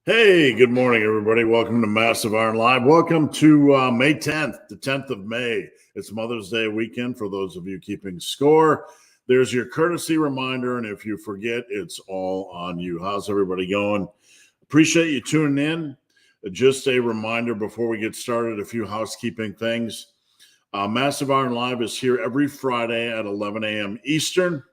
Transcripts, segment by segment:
Hey, good morning, everybody. Welcome to Massive Iron Live. Welcome to May 10th, the 10th of May. It's Mother's Day weekend for those of you keeping score. There's your courtesy reminder, and if you forget, it's all on you. How's everybody going? Appreciate you tuning in. Just a reminder before we get started, a few housekeeping things. Massive Iron Live is here every Friday at 11 a.m. Eastern.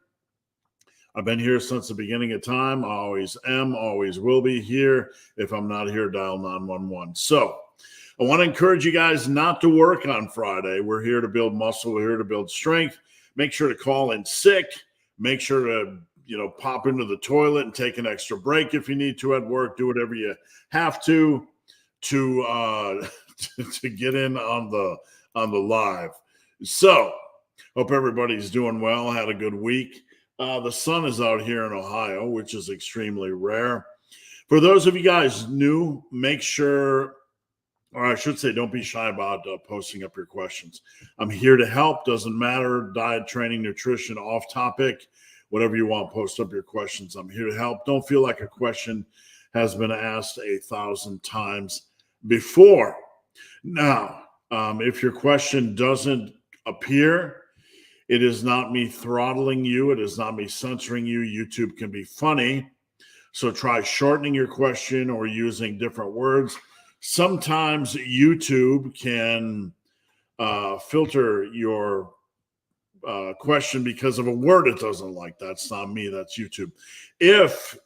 I've been here since the beginning of time. I always am, always will be here. If I'm not here, dial 911. So I want to encourage you guys not to work on Friday. We're here to build muscle. We're here to build strength. Make sure to call in sick. Make sure to, pop into the toilet and take an extra break if you need to at work. Do whatever you have to to get in on the live. So hope everybody's doing well. Had a good week. The sun is out here in Ohio, which is extremely rare. For those of you guys new, make sure, or I should say, don't be shy about posting up your questions. I'm here to help. Doesn't matter, diet, training, nutrition, off topic, whatever you want, post up your questions. I'm here to help. Don't feel like a question has been asked 1,000 times before. Now, if your question doesn't appear, it is not me throttling you. It is not me censoring you. YouTube can be funny. So try shortening your question or using different words. Sometimes YouTube can filter your question because of a word it doesn't like. That's not me. That's YouTube. If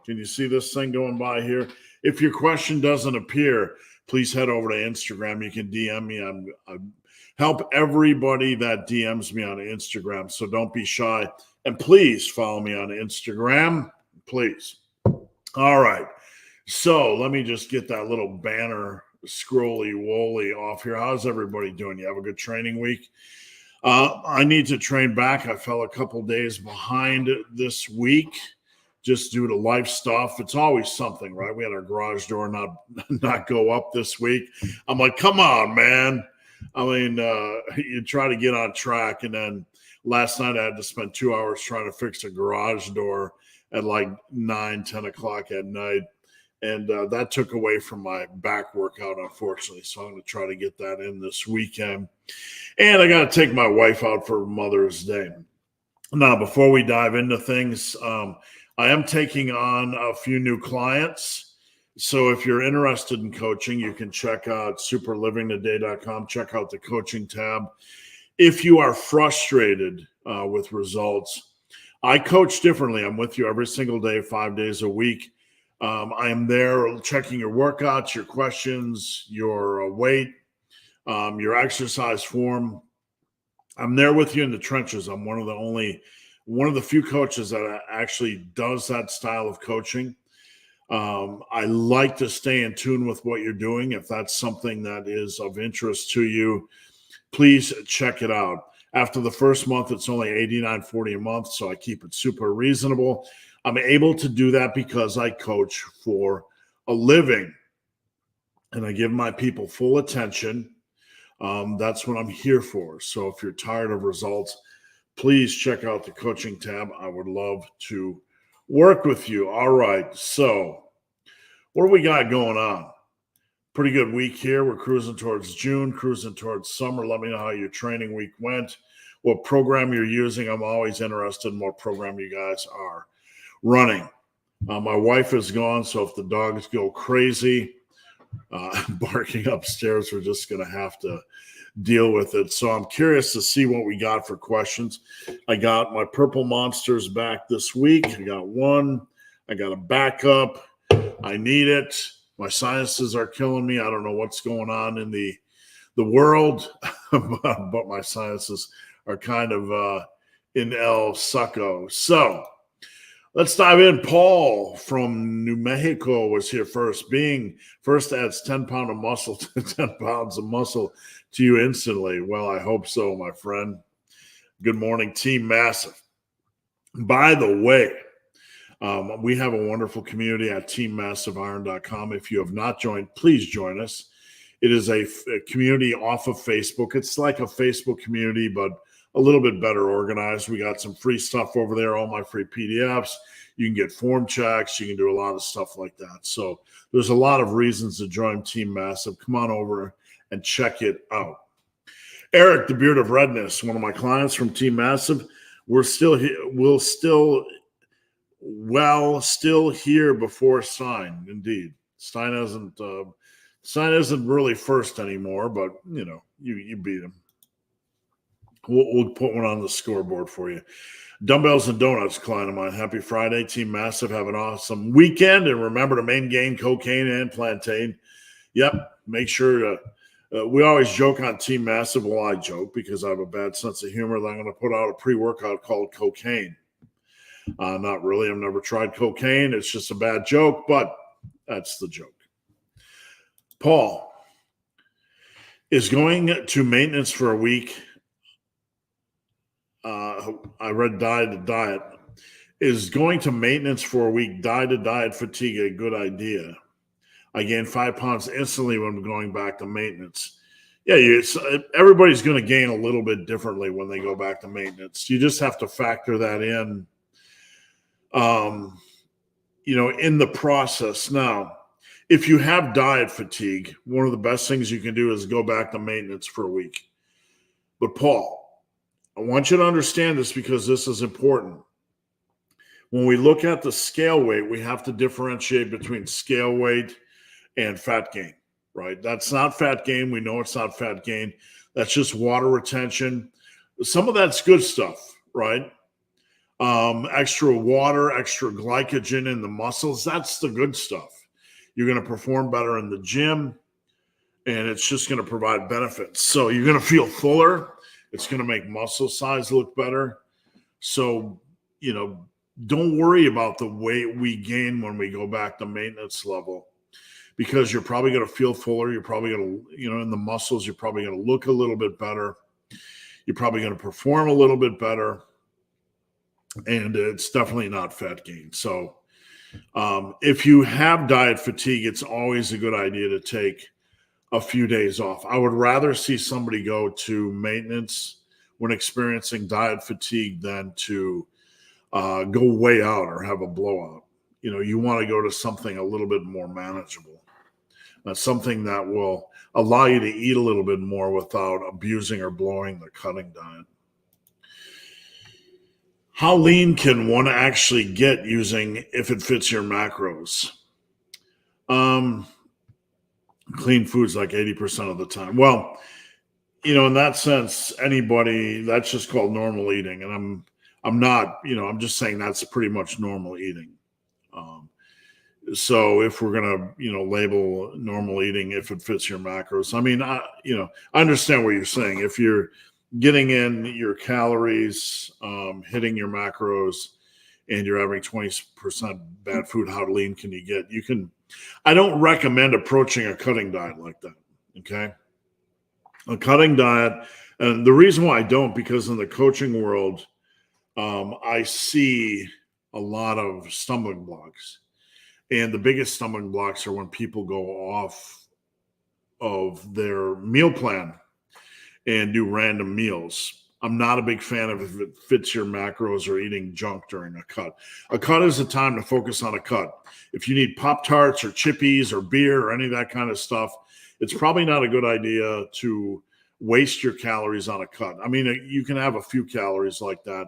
can you see this thing going by here? If your question doesn't appear, please head over to Instagram. You can DM me. I'm help everybody that DMs me on Instagram. So don't be shy. And please follow me on Instagram. Please. All right. So let me just get that little banner scrolly-woly off here. How's everybody doing? You have a good training week? I need to train back. I fell a couple days behind this week just due to life stuff. It's always something, right? We had our garage door not go up this week. I'm like, come on, man. I mean, you try to get on track, and then last night I had to spend 2 hours trying to fix a garage door at like 9, 10 o'clock at night, and that took away from my back workout, unfortunately, so I'm going to try to get that in this weekend. And I got to take my wife out for Mother's Day. Now, before we dive into things, I am taking on a few new clients. So if you're interested in coaching, you can check out superlivingtoday.com. Check out the coaching tab. If you are frustrated with results, I coach differently. I'm with you every single day, 5 days a week. I am there checking your workouts, your questions, your weight, your exercise form. I'm there with you in the trenches. I'm one of the few coaches that actually does that style of coaching. I like to stay in tune with what you're doing. If that's something that is of interest to you, please check it out. After the first month, it's only $89.40 a month, so I keep it super reasonable. I'm able to do that because I coach for a living, and I give my people full attention. That's what I'm here for. So if you're tired of results, please check out the coaching tab. I would love to work with you. All right. So what do we got going on? Pretty good week here. We're cruising towards June, cruising towards summer. Let me know how your training week went, what program you're using. I'm always interested in what program you guys are running. My wife is gone, so if the dogs go crazy, barking upstairs, we're just going to have to deal with it. So I'm curious to see what we got for questions. I got my purple monsters back this week. I got one. I got a backup. I need it. My sinuses are killing me. I don't know what's going on in the world, but my sinuses are kind of in El Succo. So let's dive in. Paul from New Mexico was here first. Being first adds 10 pounds of muscle to 10 pounds of muscle to you instantly. Well, I hope so, my friend. Good morning, Team Massive. By the way, we have a wonderful community at teammassiveiron.com. If you have not joined, please join us. It is a community off of Facebook. It's like a Facebook community, but a little bit better organized. We got some free stuff over there, all my free PDFs. You can get form checks. You can do a lot of stuff like that. So there's a lot of reasons to join Team Massive. Come on over and check it out. Eric, the Beard of Redness, one of my clients from Team Massive. We're still here. Still here before Stein. Indeed, Stein isn't really first anymore, but you beat him. We'll put one on the scoreboard for you. Dumbbells and Donuts, client of mine. Happy Friday, Team Massive. Have an awesome weekend, and remember to main gain cocaine and plantain. Yep, make sure to. We always joke on Team Massive. Well, I joke because I have a bad sense of humor that I'm going to put out a pre-workout called cocaine. Not really. I've never tried cocaine. It's just a bad joke, but that's the joke. Paul is going to maintenance for a week. I read diet to diet. Is going to maintenance for a week, diet to diet fatigue a good idea? I gained 5 pounds instantly when going back to maintenance. Yeah, everybody's going to gain a little bit differently when they go back to maintenance. You just have to factor that in, in the process. Now, if you have diet fatigue, one of the best things you can do is go back to maintenance for a week. But Paul, I want you to understand this because this is important. When we look at the scale weight, we have to differentiate between scale weight and fat gain, right? That's not fat gain. We know it's not fat gain. That's just water retention. Some of that's good stuff, right? Extra water, extra glycogen in the muscles. That's the good stuff. You're going to perform better in the gym, and it's just going to provide benefits. So you're going to feel fuller. It's going to make muscle size look better. So, don't worry about the weight we gain when we go back to maintenance level, because you're probably going to feel fuller. You're probably going to, in the muscles, you're probably going to look a little bit better. You're probably going to perform a little bit better. And it's definitely not fat gain. So if you have diet fatigue, it's always a good idea to take a few days off. I would rather see somebody go to maintenance when experiencing diet fatigue than to go way out or have a blowout. You want to go to something a little bit more manageable. Something that will allow you to eat a little bit more without abusing or blowing the cutting diet. How lean can one actually get using if it fits your macros? Clean foods like 80% of the time. Well, in that sense, anybody, that's just called normal eating. And I'm not, I'm just saying that's pretty much normal eating. So if we're going to, label normal eating if it fits your macros, I understand what you're saying. If you're getting in your calories, hitting your macros, and you're having 20% bad food, how lean can you get? I don't recommend approaching a cutting diet like that, okay? A cutting diet, and the reason why I don't, because in the coaching world, I see a lot of stumbling blocks. And the biggest stumbling blocks are when people go off of their meal plan and do random meals. I'm not a big fan of if it fits your macros or eating junk during a cut. A cut is a time to focus on a cut. If you need Pop-Tarts or Chippies or beer or any of that kind of stuff, it's probably not a good idea to waste your calories on a cut. You can have a few calories like that,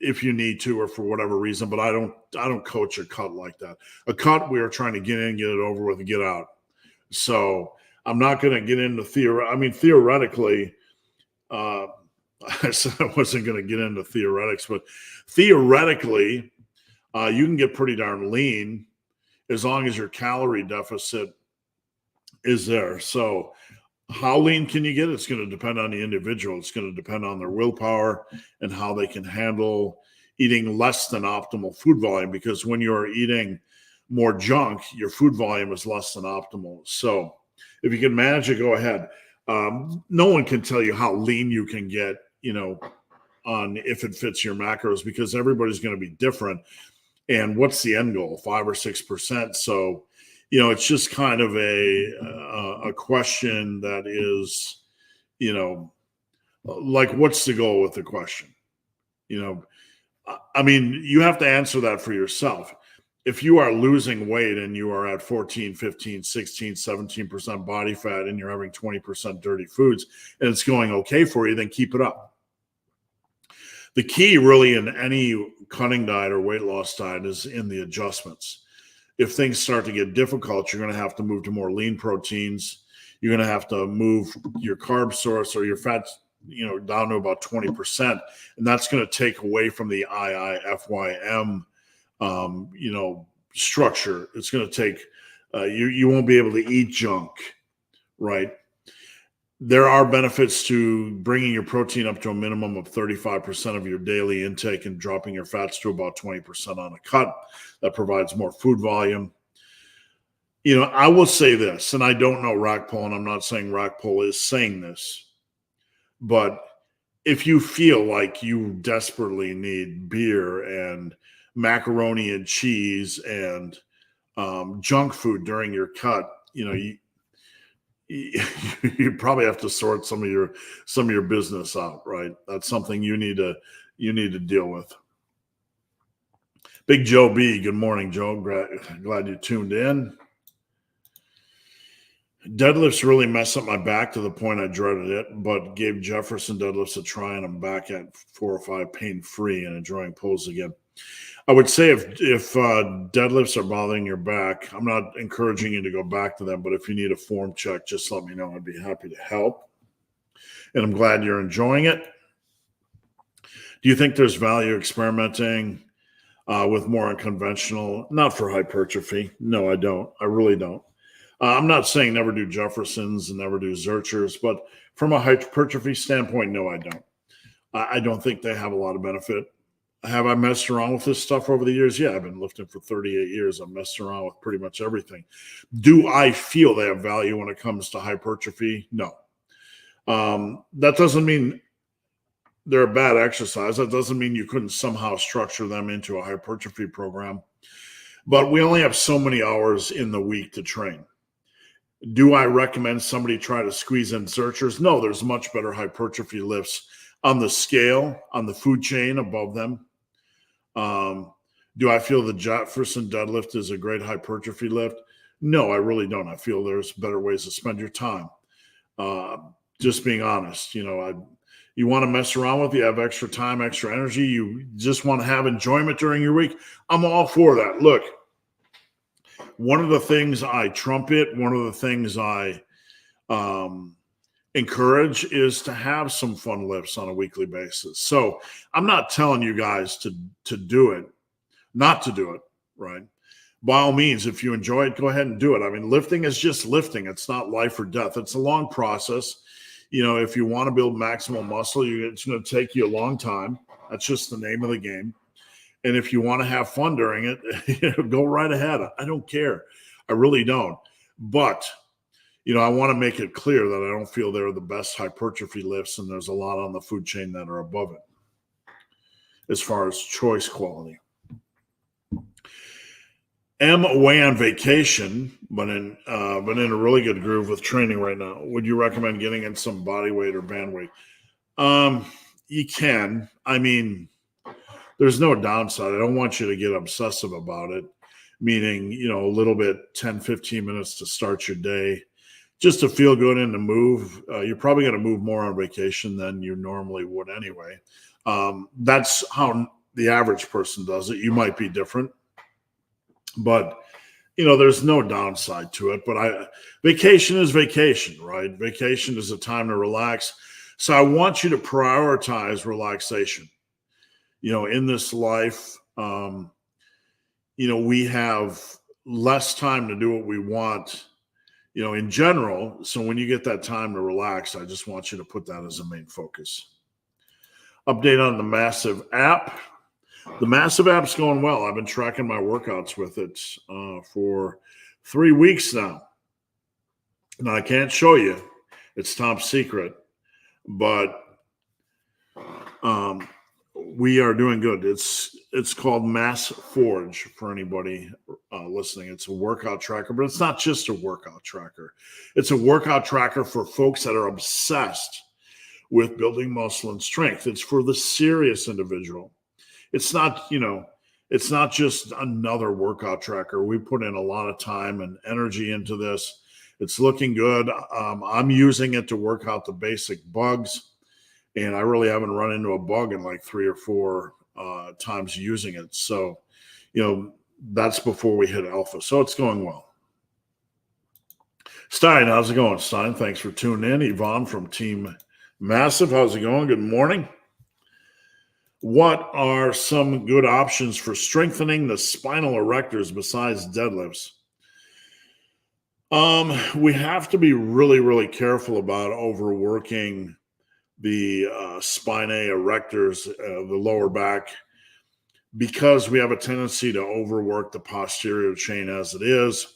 if you need to or for whatever reason, but I don't coach a cut like that. A cut, we are trying to get in, get it over with, and get out. So I'm not going to get into theoretically, I said I wasn't going to get into theoretics, but theoretically, you can get pretty darn lean as long as your calorie deficit is there. So how lean can you get? It's going to depend on the individual. It's going to depend on their willpower and how they can handle eating less than optimal food volume, because when you're eating more junk, your food volume is less than optimal. So if you can manage it, go ahead. No one can tell you how lean you can get, on if it fits your macros, because everybody's going to be different. And what's the end goal? 5 or 6%. So, it's just kind of a question that is, Like, what's the goal with the question? You know, I mean, you have to answer that for yourself. If you are losing weight and you are at 14, 15, 16, 17% body fat and you're having 20% dirty foods and it's going okay for you, then keep it up. The key really in any cutting diet or weight loss diet is in the adjustments. If things start to get difficult, you're going to have to move to more lean proteins. You're going to have to move your carb source or your fat, down to about 20%. And that's going to take away from the IIFYM, structure. It's going to take, you won't be able to eat junk, right? There are benefits to bringing your protein up to a minimum of 35% of your daily intake and dropping your fats to about 20% on a cut. That provides more food volume. I will say this, and I don't know Rockpool, and I'm not saying Rockpool is saying this, but if you feel like you desperately need beer and macaroni and cheese and junk food during your cut, you probably have to sort some of your business out, right? That's something you need to deal with. Big Joe B, good morning, Joe. Glad you tuned in. Deadlifts really messed up my back to the point I dreaded it, but gave Jefferson deadlifts a try, and I'm back at 4 or 5 pain-free and enjoying pulls again. I would say if deadlifts are bothering your back, I'm not encouraging you to go back to them, but if you need a form check, just let me know. I'd be happy to help. And I'm glad you're enjoying it. Do you think there's value experimenting with more unconventional? Not for hypertrophy. No, I don't. I really don't. I'm not saying never do Jeffersons and never do Zerchers, but from a hypertrophy standpoint, no, I don't. I don't think they have a lot of benefit. Have I messed around with this stuff over the years? Yeah, I've been lifting for 38 years. I've messed around with pretty much everything. Do I feel they have value when it comes to hypertrophy? No. That doesn't mean they're a bad exercise. That doesn't mean you couldn't somehow structure them into a hypertrophy program. But we only have so many hours in the week to train. Do I recommend somebody try to squeeze in Zerchers? No, there's much better hypertrophy lifts on the scale, on the food chain above them. Do I feel the Jefferson deadlift is a great hypertrophy lift? No, I really don't. I feel there's better ways to spend your time. Just being honest, you want to mess around with, you have extra time, extra energy, you just want to have enjoyment during your week. I'm all for that. Look, one of the things I trumpet, one of the things I encourage is to have some fun lifts on a weekly basis. So I'm not telling you guys to do it, not to do it, right? By all means, if you enjoy it, go ahead and do it. I mean, lifting is just lifting. It's not life or death. It's a long process. If you want to build maximal muscle, it's going to take you a long time. That's just the name of the game. And if you want to have fun during it, go right ahead. I don't care. I really don't. But, I want to make it clear that I don't feel they're the best hypertrophy lifts, and there's a lot on the food chain that are above it as far as choice quality. Am away on vacation, but in a really good groove with training right now. Would you recommend getting in some body weight or band weight? You can. I mean, there's no downside. I don't want you to get obsessive about it, meaning, a little bit, 10, 15 minutes to start your day, just to feel good and to move. You're probably going to move more on vacation than you normally would anyway. That's how the average person does it. You might be different, but, there's no downside to it. But vacation is vacation, right? Vacation is a time to relax. So I want you to prioritize relaxation. In this life, we have less time to do what we want, in general. So when you get that time to relax, I just want you to put that as a main focus. Update on the Massive app. The Massive app's going well. I've been tracking my workouts with it for 3 weeks now. Now, I can't show you. It's top secret. But we are doing good. It's called Mass Forge for anybody listening. It's a workout tracker, but it's not just a workout tracker. It's a workout tracker for folks that are obsessed with building muscle and strength. It's for the serious individual. It's not, it's not just another workout tracker. We put in a lot of time and energy into this. It's looking good. I'm using it to work out the basic bugs, and I really haven't run into a bug in like 3 or 4 times using it. So, that's before we hit alpha. So it's going well. Stein, how's it going, Stein? Thanks for tuning in. Yvonne from Team Massive, how's it going? Good morning. What are some good options for strengthening the spinal erectors besides deadlifts? We have to be really, really careful about overworking the spinae erectors, the lower back, because we have a tendency to overwork the posterior chain as it is.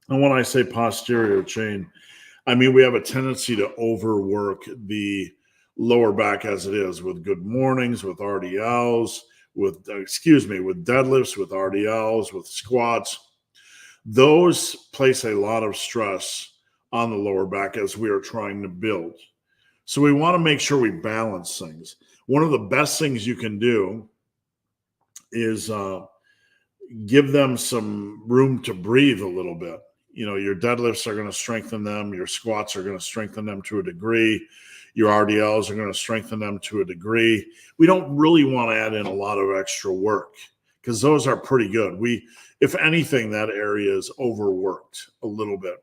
And when I say posterior chain, I mean we have a tendency to overwork the lower back as it is, with good mornings, with RDLs, with deadlifts, with RDLs, with squats. Those place a lot of stress on the lower back as we are trying to build. So we want to make sure we balance things. One of the best things you can do is give them some room to breathe a little bit. Your deadlifts are going to strengthen them. Your squats are going to strengthen them to a degree. Your RDLs are going to strengthen them to a degree. We don't really want to add in a lot of extra work because those are pretty good. If anything, that area is overworked a little bit.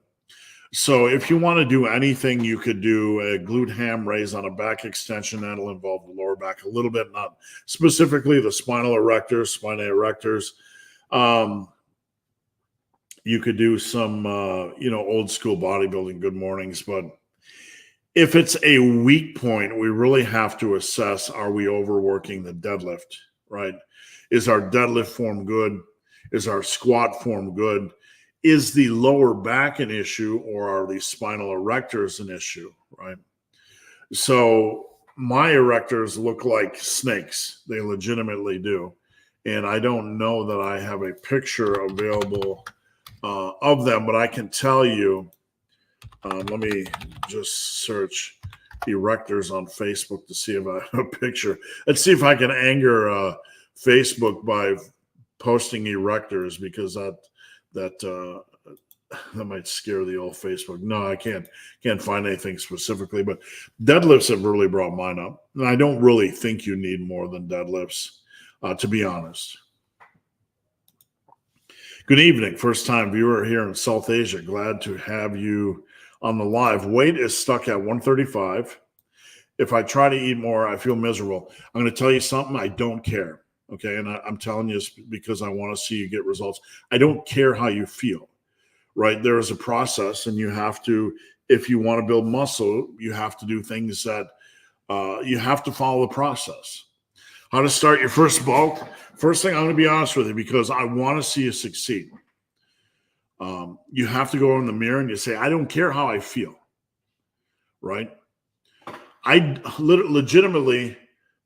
So if you want to do anything, you could do a glute ham raise on a back extension. That'll involve the lower back a little bit, not specifically the spinal erectors, spinae erectors. You could do some, old school bodybuilding good mornings. But if it's a weak point, we really have to assess, are we overworking the deadlift, right? Is our deadlift form good? Is our squat form good? Is the lower back an issue, or are the spinal erectors an issue, right? So my erectors look like snakes. They legitimately do. And I don't know that I have a picture available of them, but I can tell you, let me just search erectors on Facebook to see if I have a picture. Let's see if I can anger Facebook by posting erectors, because that might scare the old Facebook. No, I can't find anything specifically, but deadlifts have really brought mine up. And I don't really think you need more than deadlifts, to be honest. Good evening. First time viewer here in South Asia. Glad to have you on the live. Weight is stuck at 135. If I try to eat more, I feel miserable. I'm going to tell you something. I don't care. Okay. And I'm telling you this because I want to see you get results. I don't care how you feel, right? There is a process, and you have to, if you want to build muscle, you have to do things that you have to follow the process. How to start your first bulk. First thing, I'm going to be honest with you, because I want to see you succeed. You have to go in the mirror and you say, I don't care how I feel, right? I legitimately,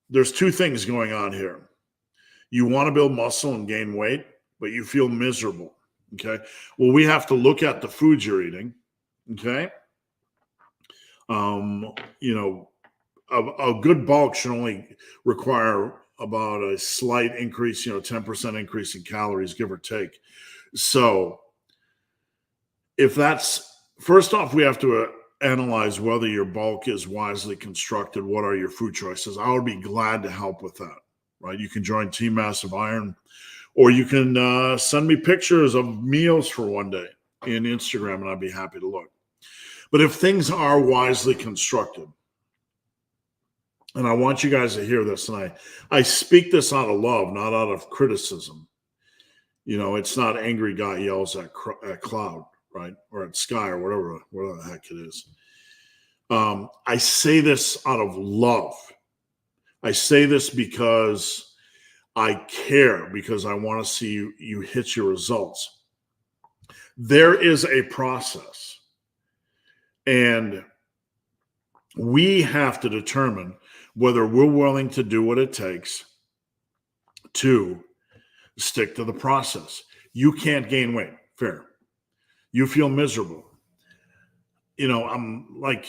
there's 2 things going on here. You want to build muscle and gain weight, but you feel miserable, okay? Well, we have to look at the foods you're eating, okay? A good bulk should only require about a slight increase, 10% increase in calories, give or take. So if that's, first off, we have to analyze whether your bulk is wisely constructed. What are your food choices? I would be glad to help with that, right? You can join Team Massive Iron, or you can send me pictures of meals for one day in Instagram, and I'd be happy to look. But if things are wisely constructed, and I want you guys to hear this, and I speak this out of love, not out of criticism. It's not angry guy yells at cloud, right? Or at sky, or whatever the heck it is. I say this out of love. I say this because I care, because I want to see you hit your results. There is a process, and we have to determine whether we're willing to do what it takes to stick to the process. You can't gain weight. Fair. You feel miserable. I'm like,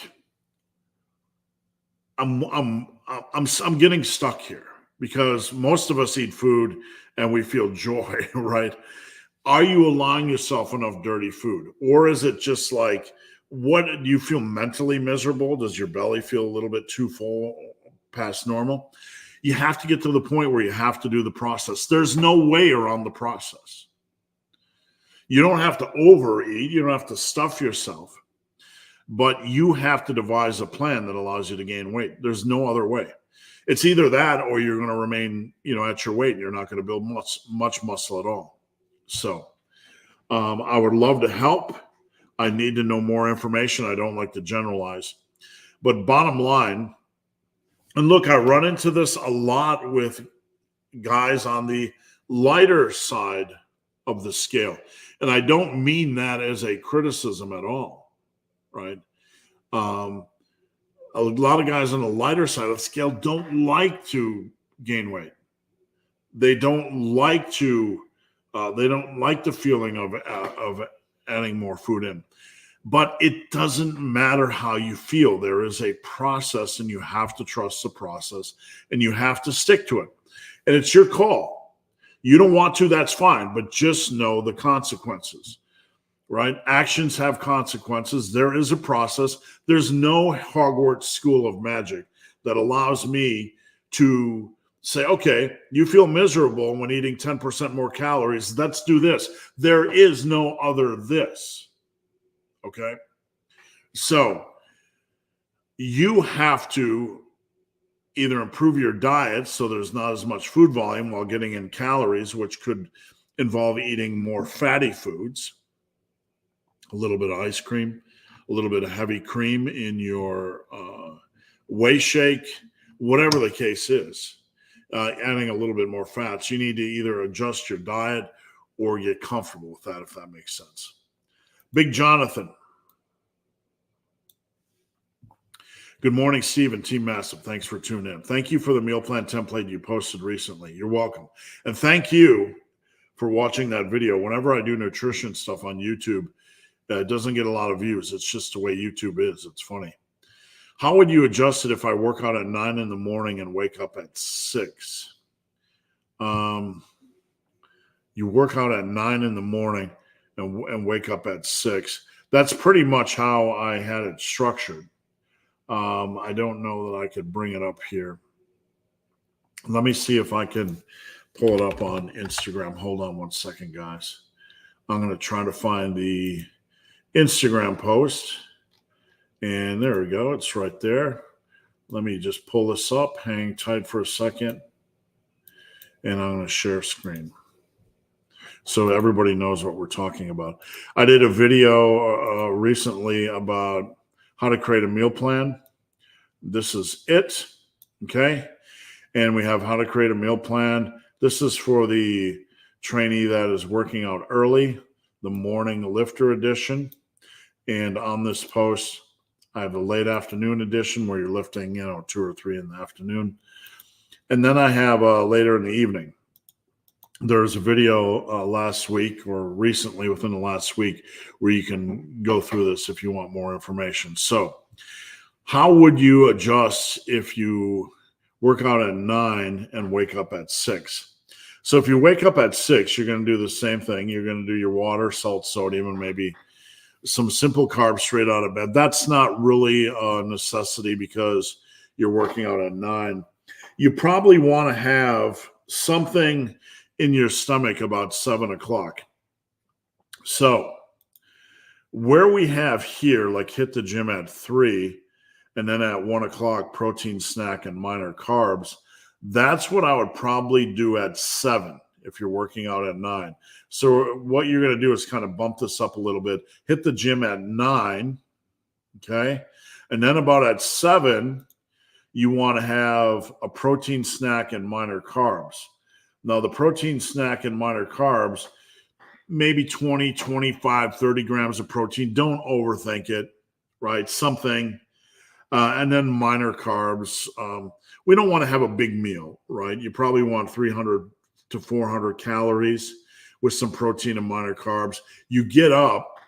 I'm getting stuck here because most of us eat food and we feel joy, right? Are you allowing yourself enough dirty food? Or is it just like, what do you feel mentally miserable? Does your belly feel a little bit too full past normal? You have to get to the point where you have to do the process. There's no way around the process. You don't have to overeat. You don't have to stuff yourself. But you have to devise a plan that allows you to gain weight. There's no other way. It's either that or you're going to remain, at your weight and you're not going to build much muscle at all. So I would love to help. I need to know more information. I don't like to generalize. But bottom line, and look, I run into this a lot with guys on the lighter side of the scale. And I don't mean that as a criticism at all, right? A lot of guys on the lighter side of the scale don't like to gain weight. They don't like to. They don't like the feeling of adding more food in. But it doesn't matter how you feel. There is a process, and you have to trust the process, and you have to stick to it. And it's your call. You don't want to, that's fine, but just know the consequences, right? Actions have consequences. There is a process. There's no Hogwarts school of magic that allows me to say, okay, you feel miserable when eating 10% more calories. Let's do this. There is no other this. Okay? So you have to either improve your diet so there's not as much food volume while getting in calories, which could involve eating more fatty foods, a little bit of ice cream, a little bit of heavy cream in your whey shake, whatever the case is. Adding a little bit more fats. You need to either adjust your diet or get comfortable with that, if that makes sense. Big Jonathan. Good morning, Steve and Team Massive. Thanks for tuning in. Thank you for the meal plan template you posted recently. You're welcome. And thank you for watching that video. Whenever I do nutrition stuff on YouTube, it doesn't get a lot of views. It's just the way YouTube is. It's funny. How would you adjust it if I work out at 9 in the morning and wake up at 6? You work out at 9 in the morning and wake up at 6. That's pretty much how I had it structured. I don't know that I could bring it up here. Let me see if I can pull it up on Instagram. Hold on one second, guys. I'm going to try to find the Instagram post. And there we go. It's right there. Let me just pull this up. Hang tight for a second. And I'm going to share screen so everybody knows what we're talking about. I did a video recently about how to create a meal plan. This is it. Okay. And we have how to create a meal plan. This is for the trainee that is working out early, the morning lifter edition. And on this post, I have a late afternoon edition where you're lifting, 2 or 3 in the afternoon. And then I have later in the evening. There's a video last week or recently within the last week where you can go through this if you want more information. So how would you adjust if you work out at 9 and wake up at 6? So if you wake up at 6, you're going to do the same thing. You're going to do your water, salt, sodium, and maybe some simple carbs straight out of bed. That's not really a necessity because you're working out at 9. You probably want to have something in your stomach about 7 o'clock. So where we have here, like hit the gym at 3, and then at 1 o'clock, protein snack and minor carbs, that's what I would probably do at 7 if you're working out at 9. So what you're going to do is kind of bump this up a little bit, hit the gym at 9, okay? And then about at 7, you want to have a protein snack and minor carbs. Now, the protein snack and minor carbs, maybe 20, 25, 30 grams of protein. Don't overthink it, right? Something. And then minor carbs. We don't want to have a big meal, right? You probably want 300 to 400 calories with some protein and minor carbs. You get up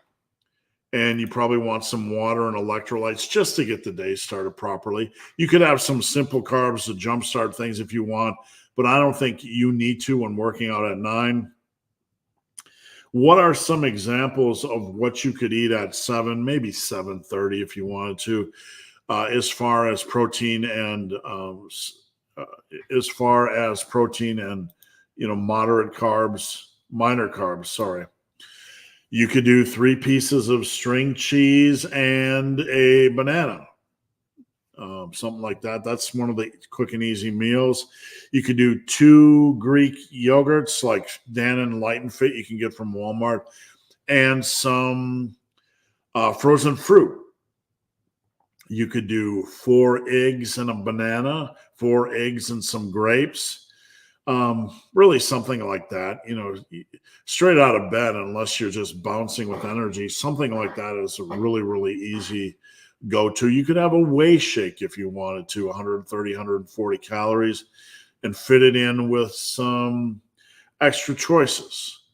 and you probably want some water and electrolytes just to get the day started properly. You could have some simple carbs to jumpstart things if you want, but I don't think you need to when working out at 9. What are some examples of what you could eat at 7, maybe 7:30 if you wanted to, as far as protein and moderate carbs, minor carbs, sorry. You could do 3 pieces of string cheese and a banana, something like that. That's one of the quick and easy meals. You could do 2 Greek yogurts like Dannon Light and Fit you can get from Walmart, and some frozen fruit. You could do 4 eggs and a banana, 4 eggs and some grapes. Really something like that, straight out of bed, unless you're just bouncing with energy. Something like that is a really, really easy go-to. You could have a whey shake if you wanted to, 130, 140 calories, and fit it in with some extra choices.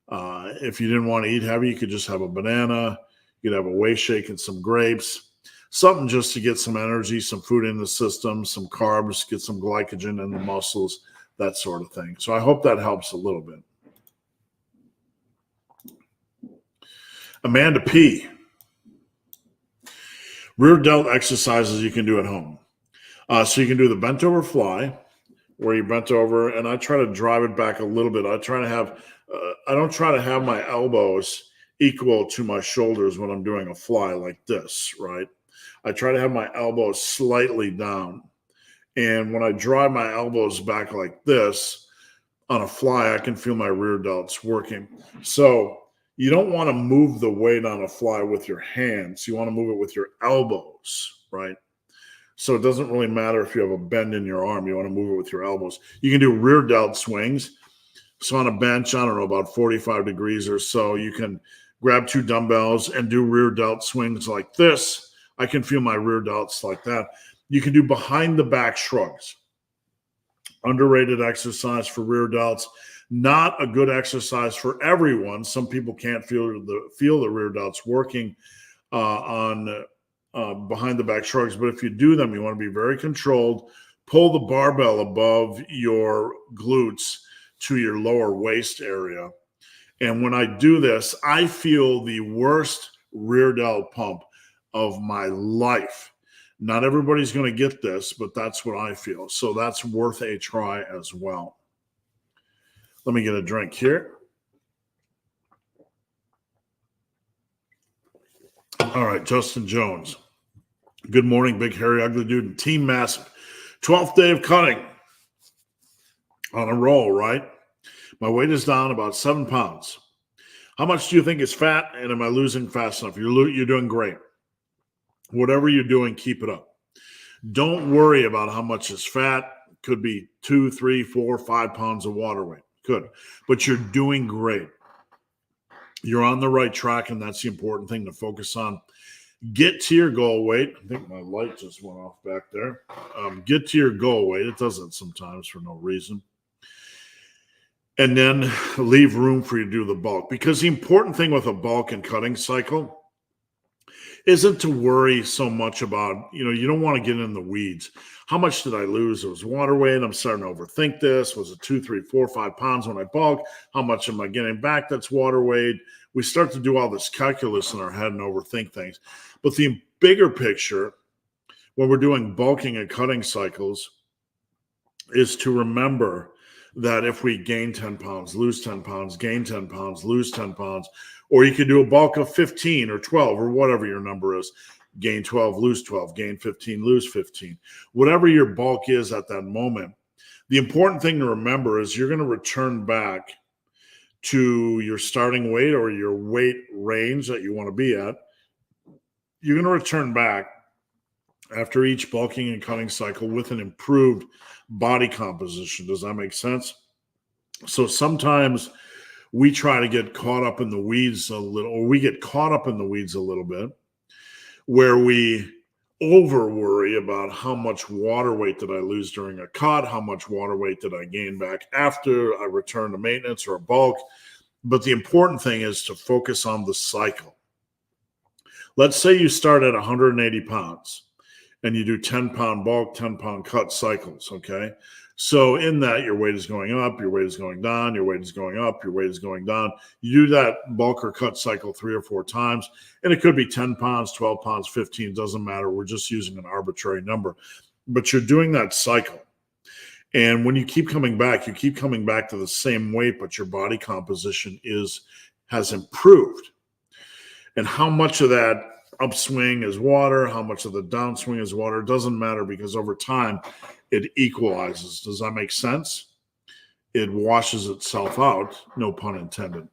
If you didn't want to eat heavy, you could just have a banana. You could have a whey shake and some grapes. Something just to get some energy, some food in the system, some carbs, get some glycogen in the muscles, that sort of thing. So I hope that helps a little bit. Amanda P. Rear delt exercises you can do at home. So you can do the bent over fly, where you bent over, and I try to drive it back a little bit. I don't try to have my elbows equal to my shoulders when I'm doing a fly like this, right? I try to have my elbows slightly down. And when I drive my elbows back like this on a fly, I can feel my rear delts working. So you don't want to move the weight on a fly with your hands. You want to move it with your elbows, right? So it doesn't really matter if you have a bend in your arm. You want to move it with your elbows. You can do rear delt swings. So on a bench, I don't know, about 45 degrees or so, you can grab 2 dumbbells and do rear delt swings like this. I can feel my rear delts like that. You can do behind the back shrugs. Underrated exercise for rear delts. Not a good exercise for everyone. Some people can't feel the rear delts working on behind the back shrugs. But if you do them, you want to be very controlled. Pull the barbell above your glutes to your lower waist area. And when I do this, I feel the worst rear delt pump of my life. Not everybody's going to get this, but that's what I feel. So that's worth a try as well. Let me get a drink here. All right, Justin Jones. Good morning, big, hairy, ugly dude, and Team Massive. 12th day of cutting. On a roll, right? My weight is down about 7 pounds. How much do you think is fat, and am I losing fast enough? You're doing great. Whatever you're doing, keep it up. Don't worry about how much is fat. Could be 2, 3, 4, 5 pounds of water weight. Good. But you're doing great. You're on the right track, and that's the important thing to focus on. Get to your goal weight. I think my light just went off back there. Get to your goal weight. It does it sometimes for no reason. And then leave room for you to do the bulk. Because the important thing with a bulk and cutting cycle isn't to worry so much about, you don't want to get in the weeds. How much did I lose? It was water weight. I'm starting to overthink this. Was it 2, 3, 4, 5 pounds when I bulk? How much am I getting back? That's water weight. We start to do all this calculus in our head and overthink things. But the bigger picture, when we're doing bulking and cutting cycles, is to remember that if we gain 10 pounds, lose 10 pounds, gain 10 pounds, lose 10 pounds, or you could do a bulk of 15 or 12 or whatever your number is. Gain 12, lose 12, gain 15, lose 15. Whatever your bulk is at that moment, the important thing to remember is you're going to return back to your starting weight or your weight range that you want to be at. You're going to return back after each bulking and cutting cycle with an improved body composition. Does that make sense? So sometimes we try to get caught up in the weeds a little, or we get caught up in the weeds a little bit, where we over worry about how much water weight did I lose during a cut, how much water weight did I gain back after I return to maintenance or a bulk. But the important thing is to focus on the cycle. Let's say you start at 180 pounds and you do 10-pound bulk, 10-pound cut cycles, okay? So in that, your weight is going up, your weight is going down, your weight is going up, your weight is going down. You do that bulk or cut cycle 3 or 4 times, and it could be 10 pounds, 12 pounds, 15, doesn't matter. We're just using an arbitrary number. But you're doing that cycle. And when you keep coming back to the same weight, but your body composition has improved. And how much of that upswing is water, how much of the downswing is water, doesn't matter, because over time it equalizes. Does that make sense? It washes itself out, no pun intended.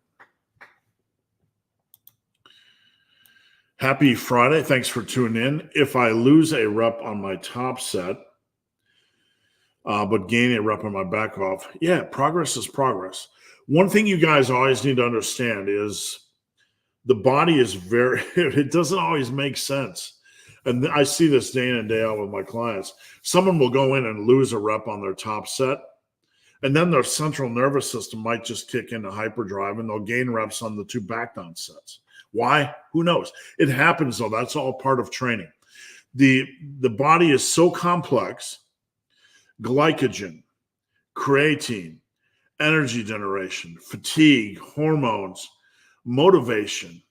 Happy Friday. Thanks for tuning in. If I lose a rep on my top set, but gain a rep on my back off, yeah, progress is progress. One thing you guys always need to understand is the body is it doesn't always make sense. And I see this day in and day out with my clients. Someone will go in and lose a rep on their top set, and then their central nervous system might just kick into hyperdrive, and they'll gain reps on the 2 back down sets. Why? Who knows? It happens, though. That's all part of training. The body is so complex. Glycogen, creatine, energy generation, fatigue, hormones, motivation,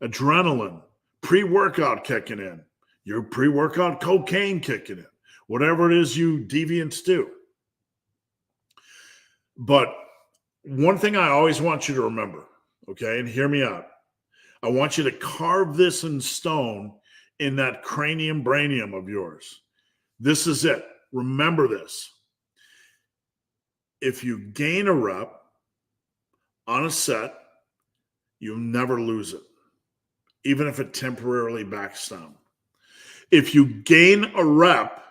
adrenaline, pre-workout kicking in, your pre-workout cocaine kicking in, whatever it is you deviants do. But one thing I always want you to remember, okay, and hear me out. I want you to carve this in stone in that cranium brainium of yours. This is it. Remember this. If you gain a rep on a set, you'll never lose it, even if it temporarily backs down. If you gain a rep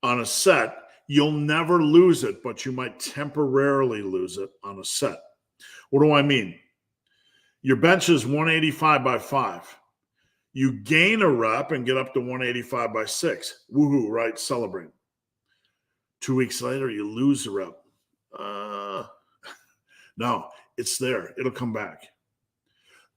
on a set, you'll never lose it, but you might temporarily lose it on a set. What do I mean? Your bench is 185 by 5. You gain a rep and get up to 185 by 6. Woohoo, right? Celebrate. 2 weeks later, you lose the rep. No, it's there. It'll come back.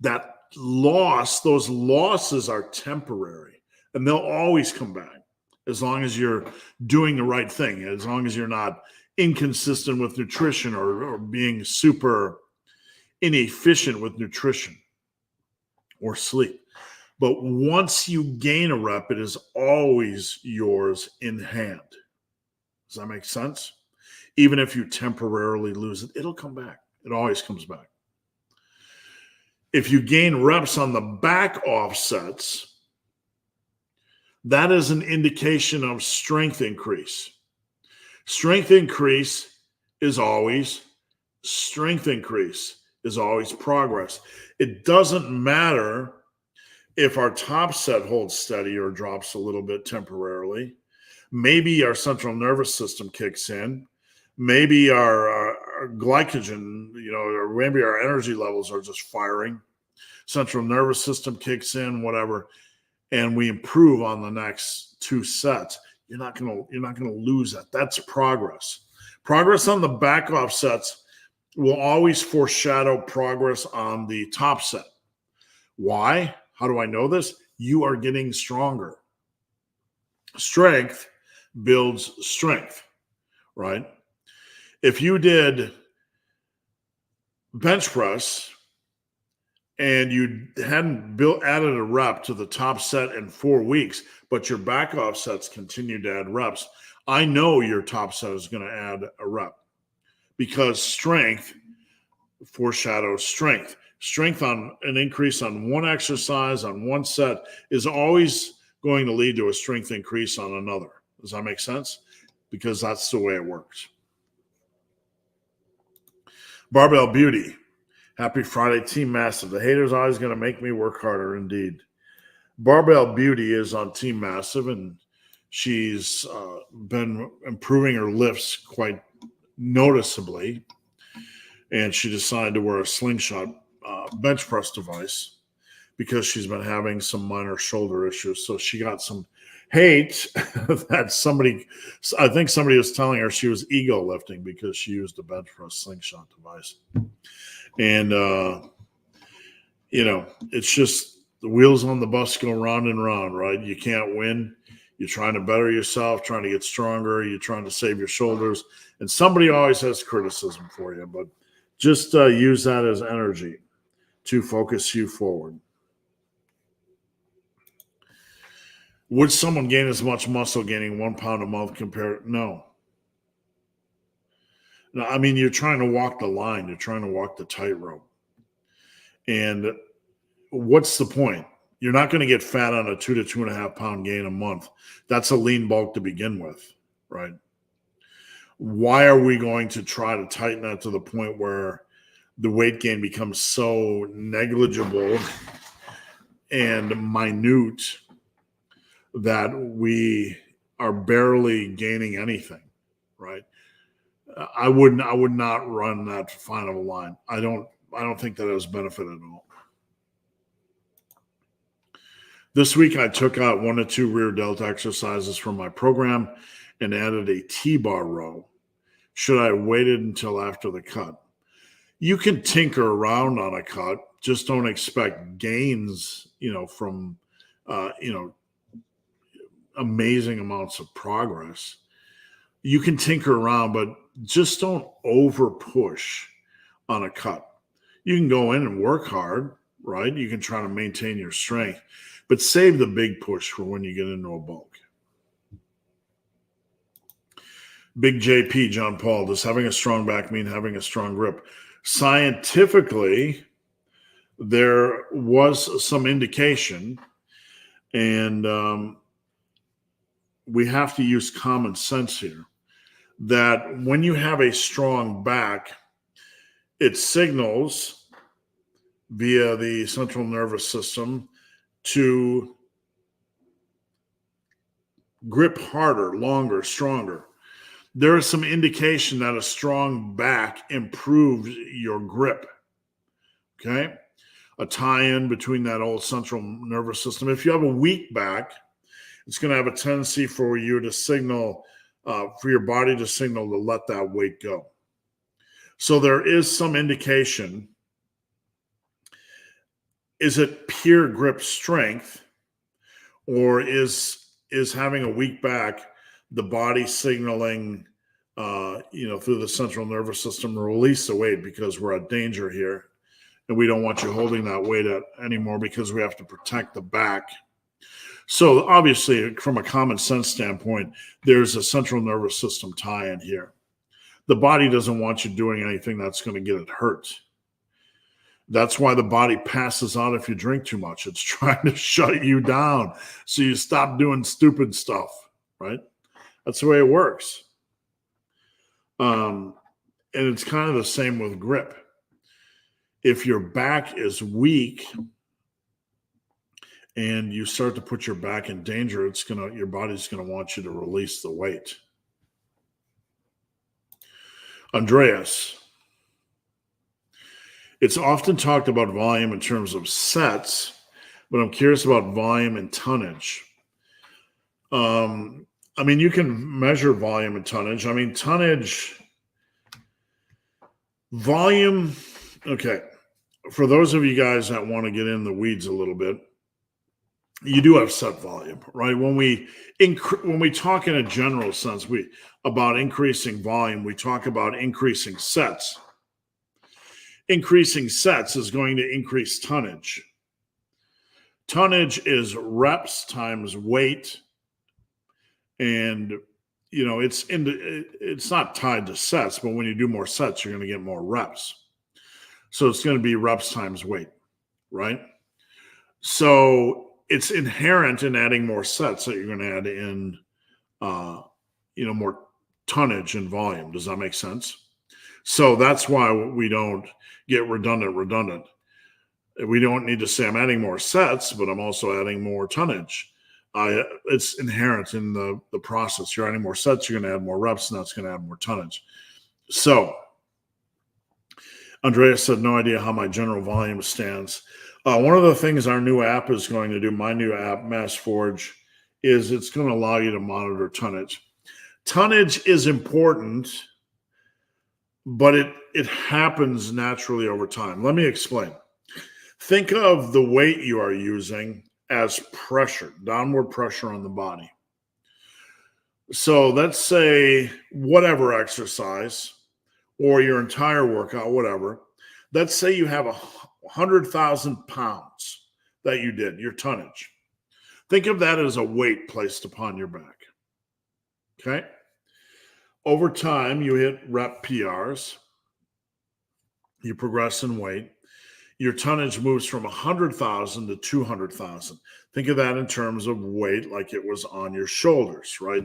That loss, those losses are temporary, and they'll always come back as long as you're doing the right thing, as long as you're not inconsistent with nutrition or being super inefficient with nutrition or sleep. But once you gain a rep, it is always yours in hand. Does that make sense? Even if you temporarily lose it, it'll come back. It always comes back. If you gain reps on the back offsets, that is an indication of strength increase. Strength increase is always progress. It doesn't matter if our top set holds steady or drops a little bit temporarily. Maybe our central nervous system kicks in. Maybe our glycogen, or maybe our energy levels are just firing. Central nervous system kicks in, whatever, and we improve on the next 2 sets. You're not gonna lose that. That's progress. Progress on the back off sets will always foreshadow progress on the top set. Why? How do I know this? You are getting stronger. Strength builds strength, right? If you did bench press and you hadn't added a rep to the top set in 4 weeks, but your back off sets continued to add reps, I know your top set is going to add a rep, because strength foreshadows strength. Strength on an increase on one exercise, on one set, is always going to lead to a strength increase on another. Does that make sense? Because that's the way it works. Barbell Beauty. Happy Friday, Team Massive. The haters are always going to make me work harder, indeed. Barbell Beauty is on Team Massive, and she's been improving her lifts quite noticeably. And she decided to wear a slingshot bench press device because she's been having some minor shoulder issues. So she got some hate that I think somebody was telling her she was ego lifting because she used a bench press slingshot device. And, it's just The wheels on the bus go round and round, right? You can't win. You're trying to better yourself, trying to get stronger. You're trying to save your shoulders. And somebody always has criticism for you, but just use that as energy to focus you forward. Would someone gain as much muscle gaining 1 pound a month compared? No. No, I mean, you're trying to walk the line. You're trying to walk the tightrope. And what's the point? You're not going to get fat on a 2 to 2.5 pound gain a month. That's a lean bulk to begin with, right? Why are we going to try to tighten that to the point where the weight gain becomes so negligible and minute that we are barely gaining anything, right? I would not run that fine of a line. I don't think that has benefit at all. This week I took out 1 to 2 rear delt exercises from my program and added a T-bar row. Should I have waited until after the cut? You can tinker around on a cut, just don't expect gains, from amazing amounts of progress. You can tinker around, but just don't over push on a cut. You can go in and work hard, right? You can try to maintain your strength, but save the big push for when you get into a bulk. Big JP, John Paul, does having a strong back mean having a strong grip? Scientifically, there was some indication, and we have to use common sense here, that when you have a strong back, it signals via the central nervous system to grip harder, longer, stronger. There is some indication that a strong back improves your grip. Okay? A tie-in between that old central nervous system. If you have a weak back, it's going to have a tendency for you to signal, for your body to signal to let that weight go. So there is some indication. Is it pure grip strength, or is having a weak back the body signaling, through the central nervous system to release the weight because we're at danger here, and we don't want you holding that weight anymore because we have to protect the back. So obviously, from a common sense standpoint, there's a central nervous system tie-in here. The body doesn't want you doing anything that's going to get it hurt. That's why the body passes out if you drink too much. It's trying to shut you down so you stop doing stupid stuff, right? That's the way it works. And it's kind of the same with grip. If your back is weak and you start to put your back in danger, your body's going to want you to release the weight. Andreas, it's often talked about volume in terms of sets, but I'm curious about volume and tonnage. You can measure volume and tonnage. Volume, okay. For those of you guys that want to get in the weeds a little bit, you do have set volume, right? When we talk in a general sense, about increasing volume, we talk about increasing sets. Increasing sets is going to increase tonnage. Tonnage is reps times weight, and it's not tied to sets, but when you do more sets, you're going to get more reps. So it's going to be reps times weight, right? So it's inherent in adding more sets that you're going to add in, more tonnage and volume. Does that make sense? So that's why we don't get redundant. We don't need to say I'm adding more sets, but I'm also adding more tonnage. It's inherent in the process. You're adding more sets, you're going to add more reps, and that's going to add more tonnage. So Andreas said, no idea how my general volume stands. One of the things our new app is going to do, my new app, MassForge, is it's going to allow you to monitor tonnage. Tonnage is important, but it happens naturally over time. Let me explain. Think of the weight you are using as pressure, downward pressure on the body. So let's say whatever exercise or your entire workout, whatever, let's say you have 100,000 pounds that you did, your tonnage. Think of that as a weight placed upon your back. Okay. Over time, you hit rep PRs, you progress in weight. Your tonnage moves from 100,000 to 200,000. Think of that in terms of weight, like it was on your shoulders, right?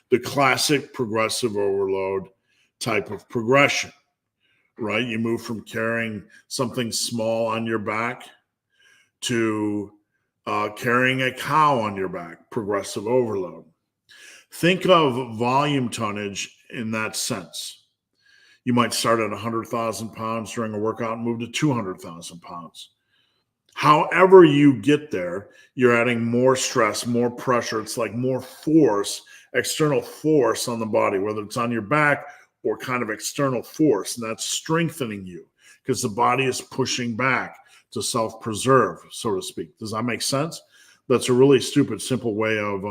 The classic progressive overload type of progression, right? You move from carrying something small on your back to carrying a cow on your back, progressive overload. Think of volume tonnage in that sense. You might start at 100,000 pounds during a workout and move to 200,000 pounds. However you get there, you're adding more stress, more pressure. It's like more force, external force on the body, whether it's on your back or kind of external force. And that's strengthening you because the body is pushing back to self-preserve, so to speak. Does that make sense? That's a really stupid, simple way of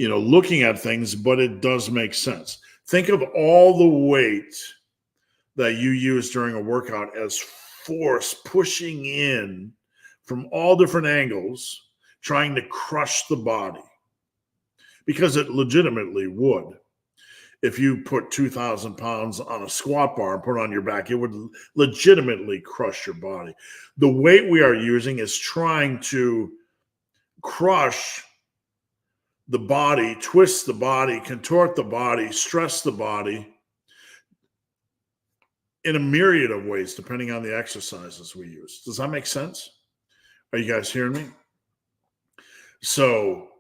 looking at things, but it does make sense. Think of all the weight that you use during a workout as force pushing in from all different angles, trying to crush the body. Because it legitimately would. If you put 2,000 pounds on a squat bar and put it on your back, it would legitimately crush your body. The weight we are using is trying to crush the body, twist the body, contort the body, stress the body in a myriad of ways, depending on the exercises we use. Does that make sense? Are you guys hearing me? So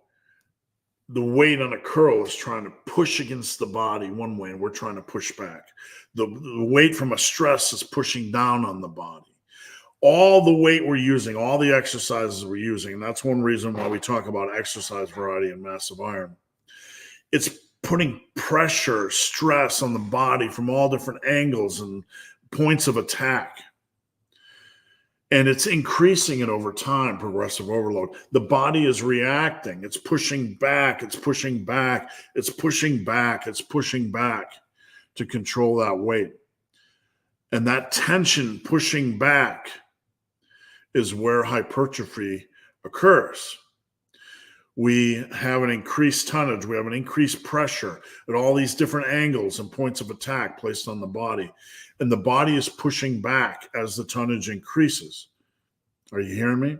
the weight on a curl is trying to push against the body one way, and we're trying to push back. The weight from a stress is pushing down on the body. All the weight we're using, all the exercises we're using, and that's one reason why we talk about exercise variety and massive iron. It's putting pressure, stress on the body from all different angles and points of attack. And it's increasing it over time, progressive overload. The body is reacting. It's pushing back. It's pushing back. It's pushing back. It's pushing back to control that weight. And that tension pushing back is where hypertrophy occurs. We have an increased tonnage. We have an increased pressure at all these different angles and points of attack placed on the body. And the body is pushing back as the tonnage increases. Are you hearing me?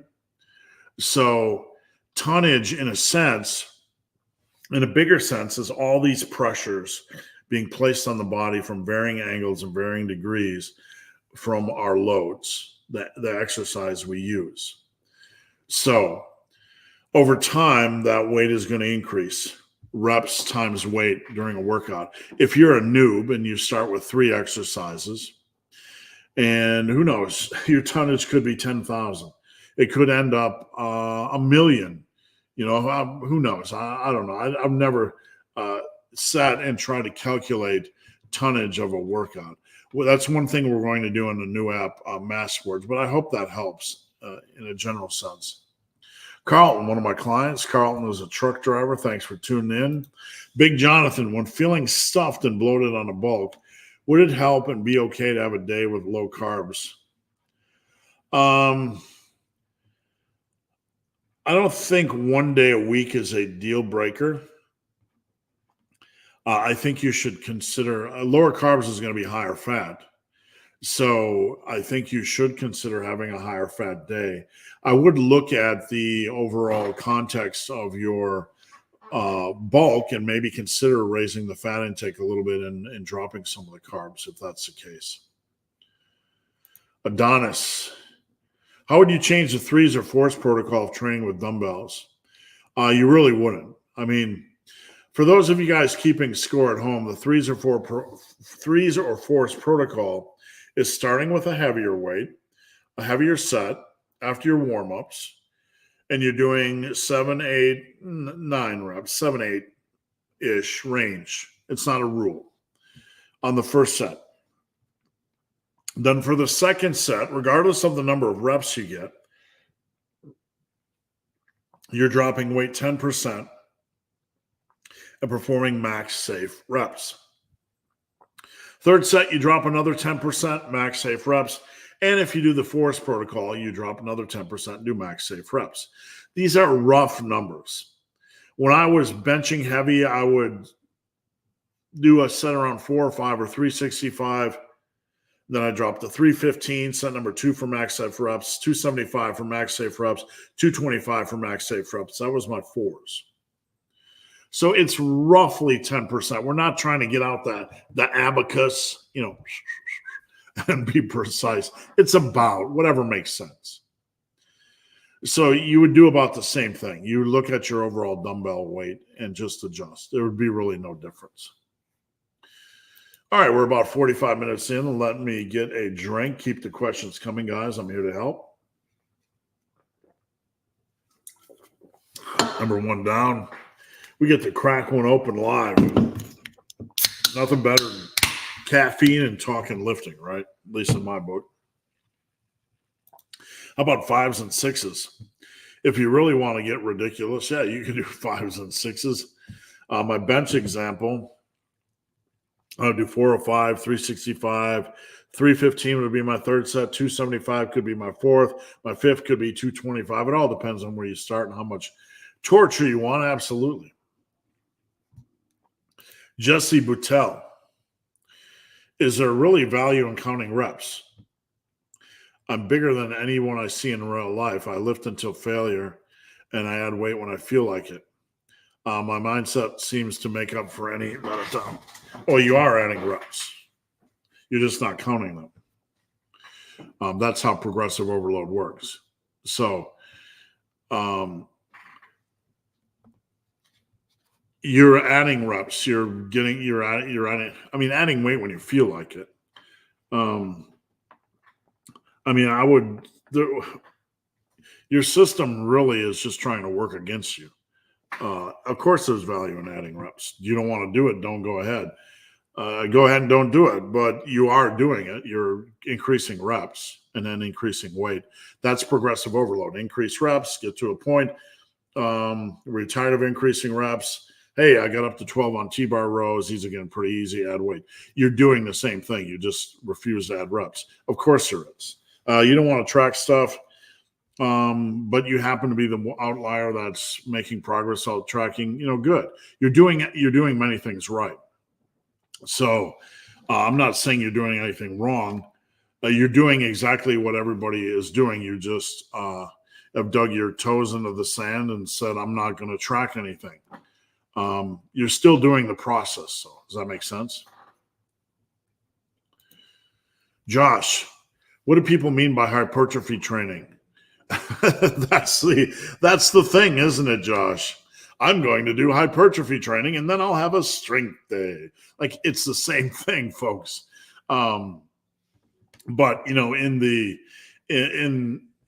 So tonnage, in a sense, in a bigger sense, is all these pressures being placed on the body from varying angles and varying degrees from our loads, the exercise we use. So over time, that weight is going to increase. Reps times weight during a workout. If you're a noob and you start with 3 exercises, and who knows, your tonnage could be 10,000. It could end up 1 million. Who knows? I don't know. I've never sat and tried to calculate tonnage of a workout. Well, that's one thing we're going to do in the new app, Mass Words, but I hope that helps in a general sense. Carlton, one of my clients. Carlton is a truck driver. Thanks for tuning in. Big Jonathan, when feeling stuffed and bloated on a bulk, would it help and be okay to have a day with low carbs? I don't think one day a week is a deal breaker. I think you should consider lower carbs is going to be higher fat. So I think you should consider having a higher fat day. I would look at the overall context of your bulk and maybe consider raising the fat intake a little bit and dropping some of the carbs if that's the case. Adonis, how would you change the 3s or 4s protocol of training with dumbbells? You really wouldn't. I mean, for those of you guys keeping score at home, the 3s or 4s protocol is starting with a heavier weight, a heavier set after your warm-ups, and you're doing 7, 8, 9 reps, 7, 8-ish range. It's not a rule on the first set. Then for the second set, regardless of the number of reps you get, you're dropping weight 10% and performing max safe reps. Third set, you drop another 10% max safe reps. And if you do the force protocol, you drop another 10% and do max safe reps. These are rough numbers. When I was benching heavy, I would do a set around 405 or 365. Then I dropped to 315, set number 2 for max safe reps, 275 for max safe reps, 225 for max safe reps. That was my fours. So it's roughly 10%. We're not trying to get out the abacus, and be precise. It's about whatever makes sense. So you would do about the same thing. You would look at your overall dumbbell weight and just adjust. There would be really no difference. All right, we're about 45 minutes in. Let me get a drink. Keep the questions coming, guys. I'm here to help. Number one down. We get to crack one open live. Nothing better than caffeine and talking lifting, right? At least in my book. How about 5s and 6s? If you really want to get ridiculous, yeah, you can do 5s and 6s. My bench example, I'll do 405, 365, 315 would be my third set, 275 could be my fourth, my fifth could be 225. It all depends on where you start and how much torture you want, absolutely. Jesse Boutel, is there really value in counting reps? I'm bigger than anyone I see in real life. I lift until failure, and I add weight when I feel like it. My mindset seems to make up for any amount of time. Oh, you are adding reps. You're just not counting them. That's how progressive overload works. So you're adding reps. Adding weight when you feel like it. Your system really is just trying to work against you. Of course, there's value in adding reps. You don't want to do it, don't go ahead. Go ahead and don't do it, but you are doing it. You're increasing reps and then increasing weight. That's progressive overload. Increase reps, get to a point. We're tired of increasing reps. Hey, I got up to 12 on T-bar rows. These are getting pretty easy. Add weight. You're doing the same thing. You just refuse to add reps. Of course there is. You don't want to track stuff, but you happen to be the outlier that's making progress out tracking. Good. You're doing many things right. So I'm not saying you're doing anything wrong. You're doing exactly what everybody is doing. You just have dug your toes into the sand and said, I'm not going to track anything. You're still doing the process. So does that make sense? Josh, what do people mean by hypertrophy training? That's the thing, isn't it, Josh? I'm going to do hypertrophy training and then I'll have a strength day. Like, it's the same thing, folks. But in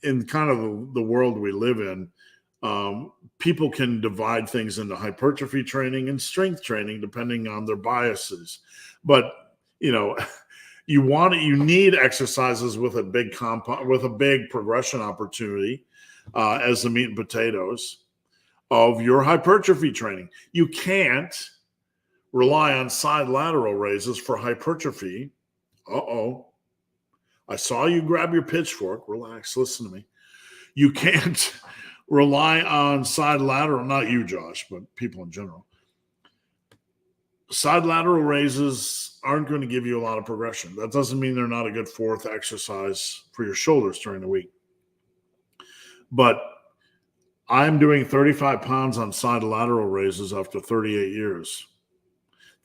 kind of the world we live in, people can divide things into hypertrophy training and strength training depending on their biases. But you need exercises with a big progression opportunity as the meat and potatoes of your hypertrophy training. You can't rely on side lateral raises for hypertrophy. I saw you grab your pitchfork. Relax, listen to me. You can't rely on side lateral, not you, Josh, but people in general. Side lateral raises aren't going to give you a lot of progression. That doesn't mean they're not a good fourth exercise for your shoulders during the week. But I'm doing 35 pounds on side lateral raises after 38 years.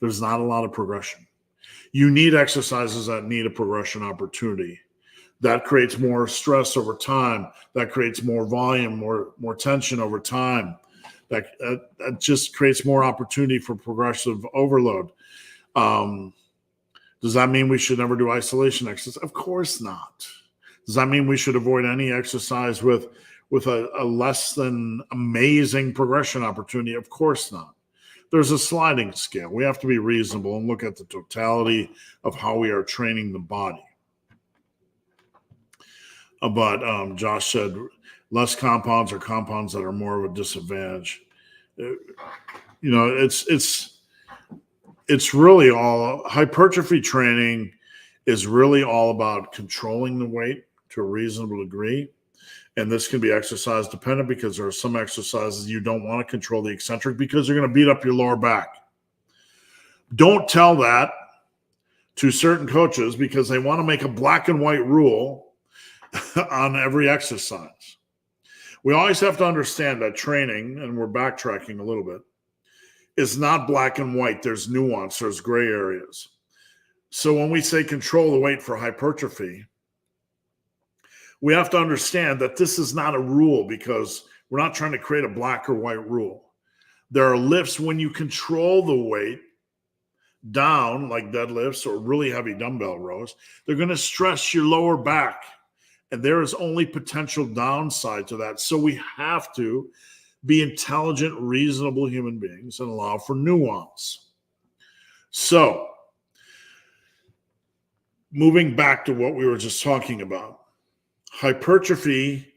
There's not a lot of progression. You need exercises that need a progression opportunity. That creates more stress over time. That creates more volume, more tension over time. That just creates more opportunity for progressive overload. Does that mean we should never do isolation exercise? Of course not. Does that mean we should avoid any exercise with a less than amazing progression opportunity? Of course not. There's a sliding scale. We have to be reasonable and look at the totality of how we are training the body. But Josh said less compounds or compounds that are more of a disadvantage. It's really all hypertrophy training is really all about controlling the weight to a reasonable degree. And this can be exercise dependent because there are some exercises you don't want to control the eccentric because you're going to beat up your lower back. Don't tell that to certain coaches because they want to make a black and white rule on every exercise. We always have to understand that training, and we're backtracking a little bit, is not black and white. There's nuance, there's gray areas. So when we say control the weight for hypertrophy, we have to understand that this is not a rule because we're not trying to create a black or white rule. There are lifts when you control the weight down, like deadlifts or really heavy dumbbell rows, they're going to stress your lower back. And there is only potential downside to that. So we have to be intelligent, reasonable human beings and allow for nuance. So, moving back to what we were just talking about, hypertrophy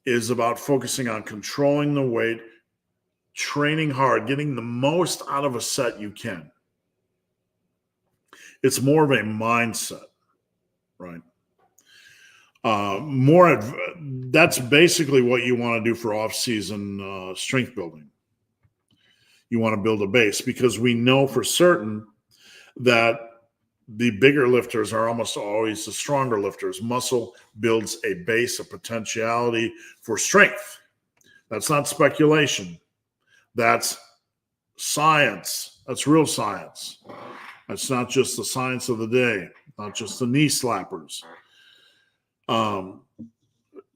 is about focusing on controlling the weight, training hard, getting the most out of a set you can. It's more of a mindset, right? That's basically what you want to do for off-season strength building. You want to build a base because we know for certain that the bigger lifters are almost always the stronger lifters. Muscle builds a base, a potentiality for strength. That's not speculation. That's science. That's real science. That's not just the science of the day, not just the knee slappers.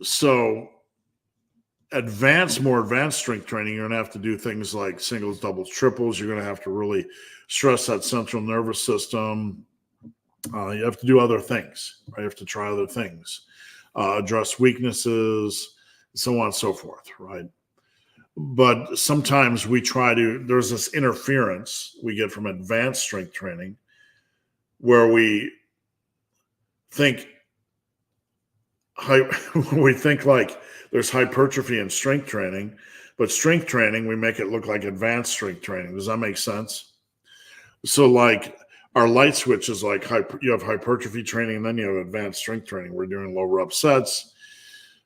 So more advanced strength training, you're going to have to do things like singles, doubles, triples. You're going to have to really stress that central nervous system. You have to do other things, right? You have to try other things, address weaknesses, so on and so forth, right? But sometimes there's this interference we get from advanced strength training where we think like there's hypertrophy in strength training, but strength training, we make it look like advanced strength training. Does that make sense? So like our light switch is like you have hypertrophy training and then you have advanced strength training. We're doing low rep sets.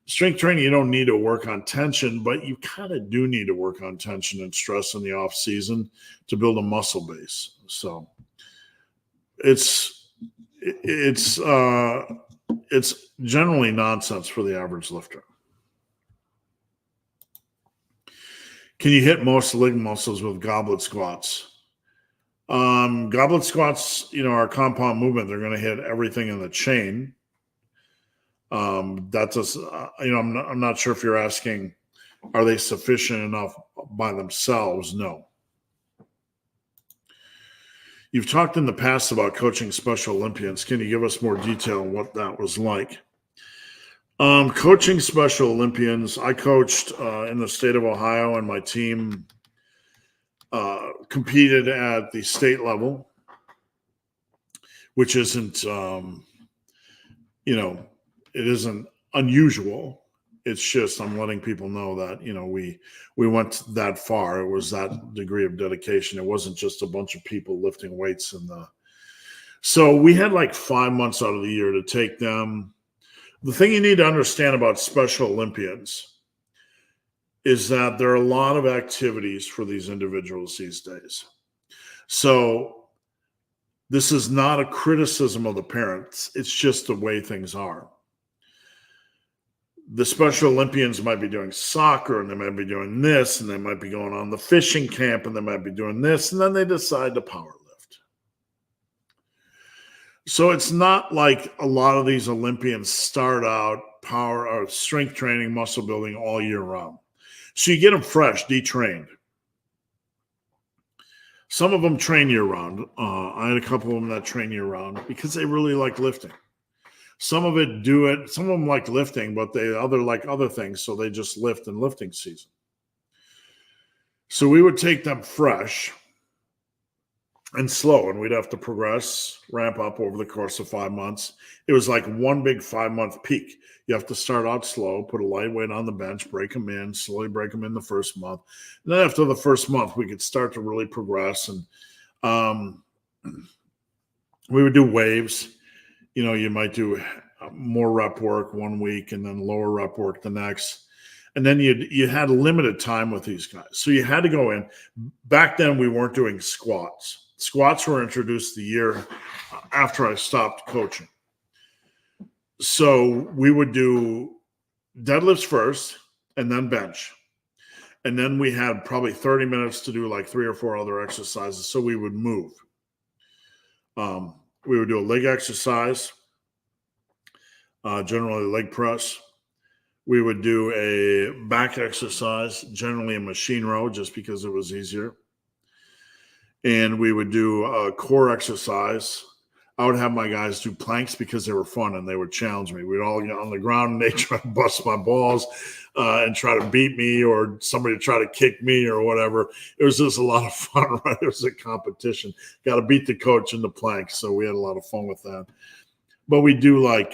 Strength training, you don't need to work on tension, but you kind of do need to work on tension and stress in the off season to build a muscle base. So it's generally nonsense for the average lifter. Can you hit most leg muscles with goblet squats? Goblet squats, are a compound movement. They're going to hit everything in the chain. I'm not sure if you're asking, are they sufficient enough by themselves? No. You've talked in the past about coaching Special Olympians. Can you give us more detail on what that was like? Coaching Special Olympians, I coached in the state of Ohio, and my team competed at the state level, which isn't, it isn't unusual. It's just I'm letting people know that, we went that far. It was that degree of dedication. It wasn't just a bunch of people lifting weights. So we had like 5 months out of the year to take them. The thing you need to understand about Special Olympians is that there are a lot of activities for these individuals these days. So this is not a criticism of the parents. It's just the way things are. The Special Olympians might be doing soccer, and they might be doing this, and they might be going on the fishing camp, and they might be doing this, and then they decide to power lift. So it's not like a lot of these Olympians start out power or strength training, muscle building all year round. So you get them fresh, detrained. Some of them train year round. I had a couple of them that train year round because they really like lifting. Some of it do it. Some of them like lifting, but they like other things, so they just lift in lifting season. So we would take them fresh, and slow, and we'd have to progress, ramp up over the course of 5 months. It was like one big 5 month peak. You have to start out slow, put a lightweight on the bench, break them in, slowly break them in the first month. And then after the first month, we could start to really progress. And we would do waves. You might do more rep work one week and then lower rep work the next. And then you had limited time with these guys. So you had to go in. Back then, we weren't doing squats. Squats were introduced the year after I stopped coaching. So we would do deadlifts first and then bench. And then we had probably 30 minutes to do like 3 or 4 other exercises. So we would move. We would do a leg exercise, generally leg press. We would do a back exercise, generally a machine row, just because it was easier. And we would do a core exercise. I would have my guys do planks because they were fun and they would challenge me. We'd all get on the ground and they try to bust my balls and try to beat me, or somebody try to kick me or whatever. It was just a lot of fun, right? It was a competition. Got to beat the coach in the planks. So we had a lot of fun with that. But we do like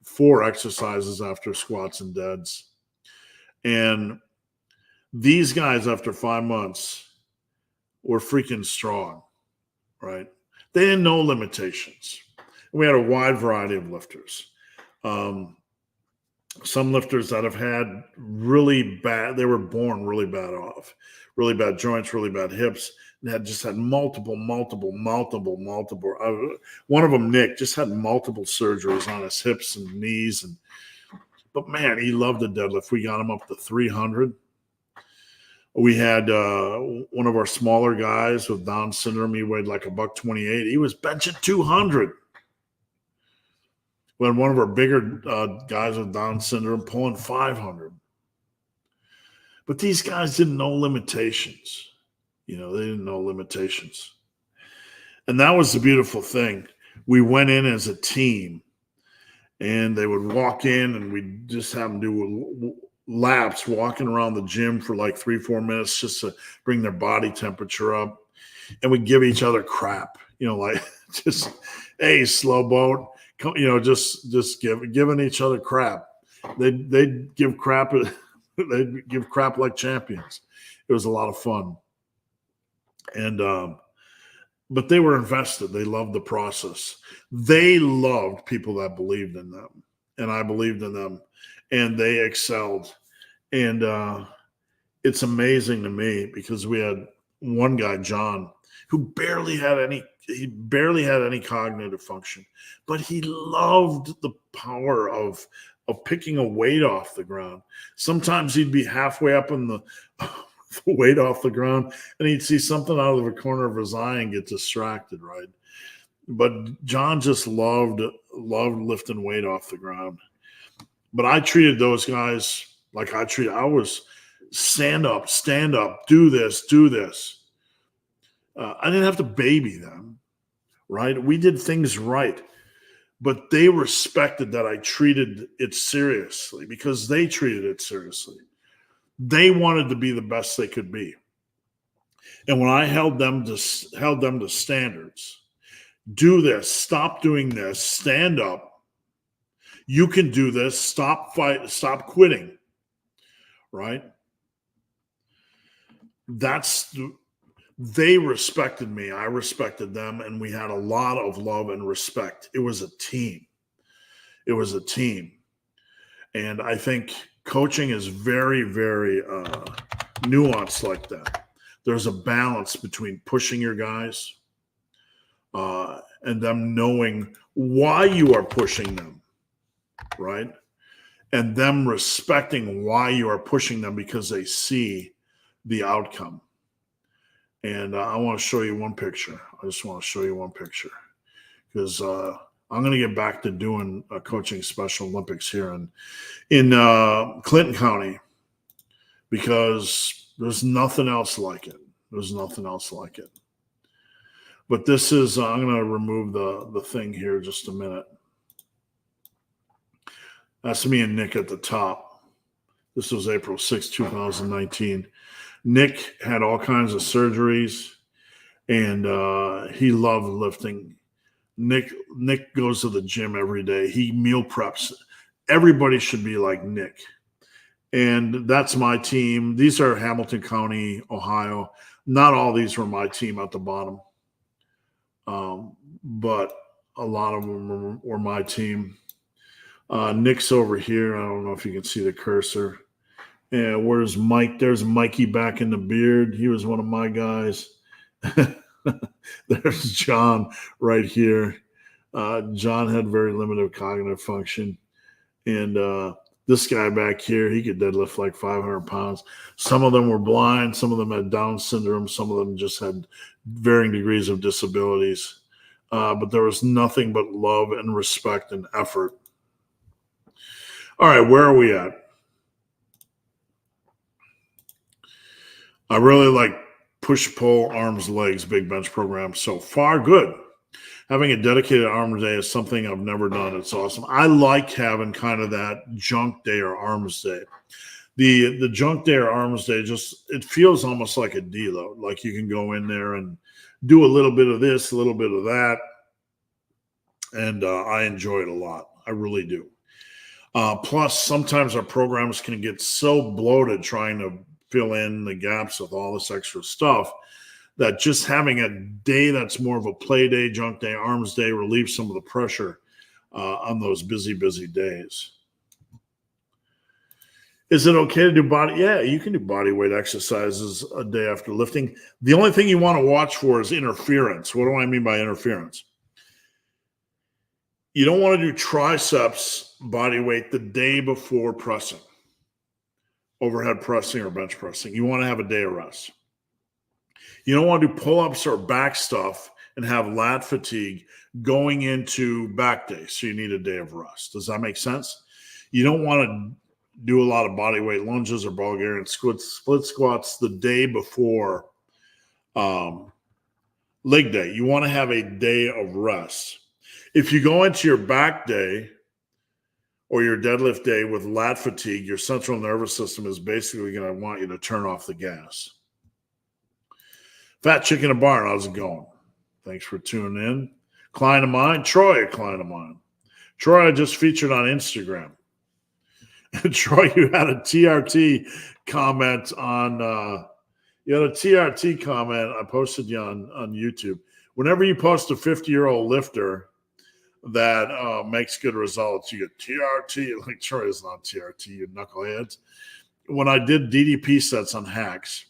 4 exercises after squats and deads. And these guys, after 5 months, were freaking strong, right? They didn't know limitations. We had a wide variety of lifters. Some lifters that have had really bad, they were born really bad off, really bad joints, really bad hips, and had multiple. One of them, Nick, just had multiple surgeries on his hips and knees. But man, he loved the deadlift. We got him up to 300. We had one of our smaller guys with Down syndrome. He weighed like $128. He was benching 200. We had one of our bigger guys with Down syndrome pulling 500. But these guys didn't know limitations. They didn't know limitations. And that was the beautiful thing. We went in as a team, and they would walk in, and we'd just have them do laps walking around the gym for like 3-4 minutes just to bring their body temperature up. And we give each other crap, like just, hey, slow boat, just giving each other crap. They'd give crap. They'd give crap like champions. It was a lot of fun. And, but they were invested. They loved the process. They loved people that believed in them, and I believed in them. And they excelled. And it's amazing to me because we had one guy, John, who barely had any cognitive function, but he loved the power of picking a weight off the ground. Sometimes he'd be halfway up in the weight off the ground and he'd see something out of the corner of his eye and get distracted, right? But John just loved lifting weight off the ground. But I treated those guys like I was stand up, do this. I didn't have to baby them, right? We did things right. But they respected that I treated it seriously because they treated it seriously. They wanted to be the best they could be. And when I held them to standards, do this, stop doing this, stand up. You can do this. Stop quitting. Right? They respected me. I respected them. And we had a lot of love and respect. It was a team. And I think coaching is very, very nuanced like that. There's a balance between pushing your guys and them knowing why you are pushing them. Right? And them respecting why you are pushing them because they see the outcome. And I want to show you one picture. I just want to show you one picture because I'm going to get back to doing coaching Special Olympics here in Clinton County because there's nothing else like it. But this is, I'm going to remove the thing here just a minute. That's me and Nick at the top. This was April 6, 2019. Nick had all kinds of surgeries. and he loved lifting. Nick goes to the gym every day. He meal preps. Everybody should be like Nick. And that's my team. These are Hamilton County, Ohio. Not all these were my team at the bottom, but a lot of them were my team. Nick's over here. I don't know if you can see the cursor. And where's Mike? There's Mikey back in the beard. He was one of my guys. There's John right here. John had very limited cognitive function. And this guy back here, he could deadlift like 500 pounds. Some of them were blind. Some of them had Down syndrome. Some of them just had varying degrees of disabilities. But there was nothing but love and respect and effort. All right, where are we at? I really like push-pull, arms, legs, big bench program. So far, good. Having a dedicated arms day is something I've never done. It's awesome. I like having kind of that junk day or arms day. The junk day or arms day, it feels almost like a deload. Like you can go in there and do a little bit of this, a little bit of that. And I enjoy it a lot. I really do. Plus, sometimes our programs can get so bloated trying to fill in the gaps with all this extra stuff that just having a day that's more of a play day, junk day, arms day relieves some of the pressure on those busy days. Is it okay to do body? Yeah, you can do body weight exercises a day after lifting. The only thing you want to watch for is interference. What do I mean by interference? You don't want to do triceps body weight the day before pressing, overhead pressing or bench pressing. You want to have a day of rest. You don't want to do pull-ups or back stuff and have lat fatigue going into back day. So you need a day of rest. Does that make sense? You don't want to do a lot of body weight lunges or Bulgarian split squats the day before leg day. You want to have a day of rest. If you go into your back day or your deadlift day with lat fatigue, your central nervous system is basically going to want you to turn off the gas. Fat Chicken and Barn, how's it going? Thanks for tuning in. Client of mine, Troy, a client of mine. Troy, I just featured on Instagram. Troy, you had a TRT comment on, I posted you on YouTube. Whenever you post a 50-year-old lifter that makes good results, you get TRT. Like Troy is not TRT, you knuckleheads. When I did DDP sets on hacks,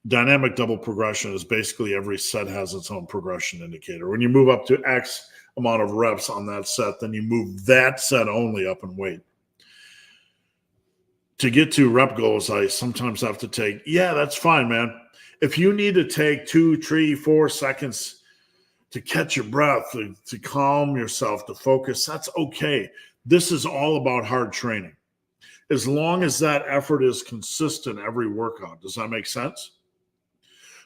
dynamic double progression is basically every set has its own progression indicator. When you move up to X amount of reps on that set, then you move that set only up in weight. To get to rep goals, I sometimes have to take, that's fine, man. If you need to take 2, 3, 4 seconds to catch your breath, to calm yourself, to focus, that's okay. This is all about hard training. As long as that effort is consistent every workout. Does that make sense?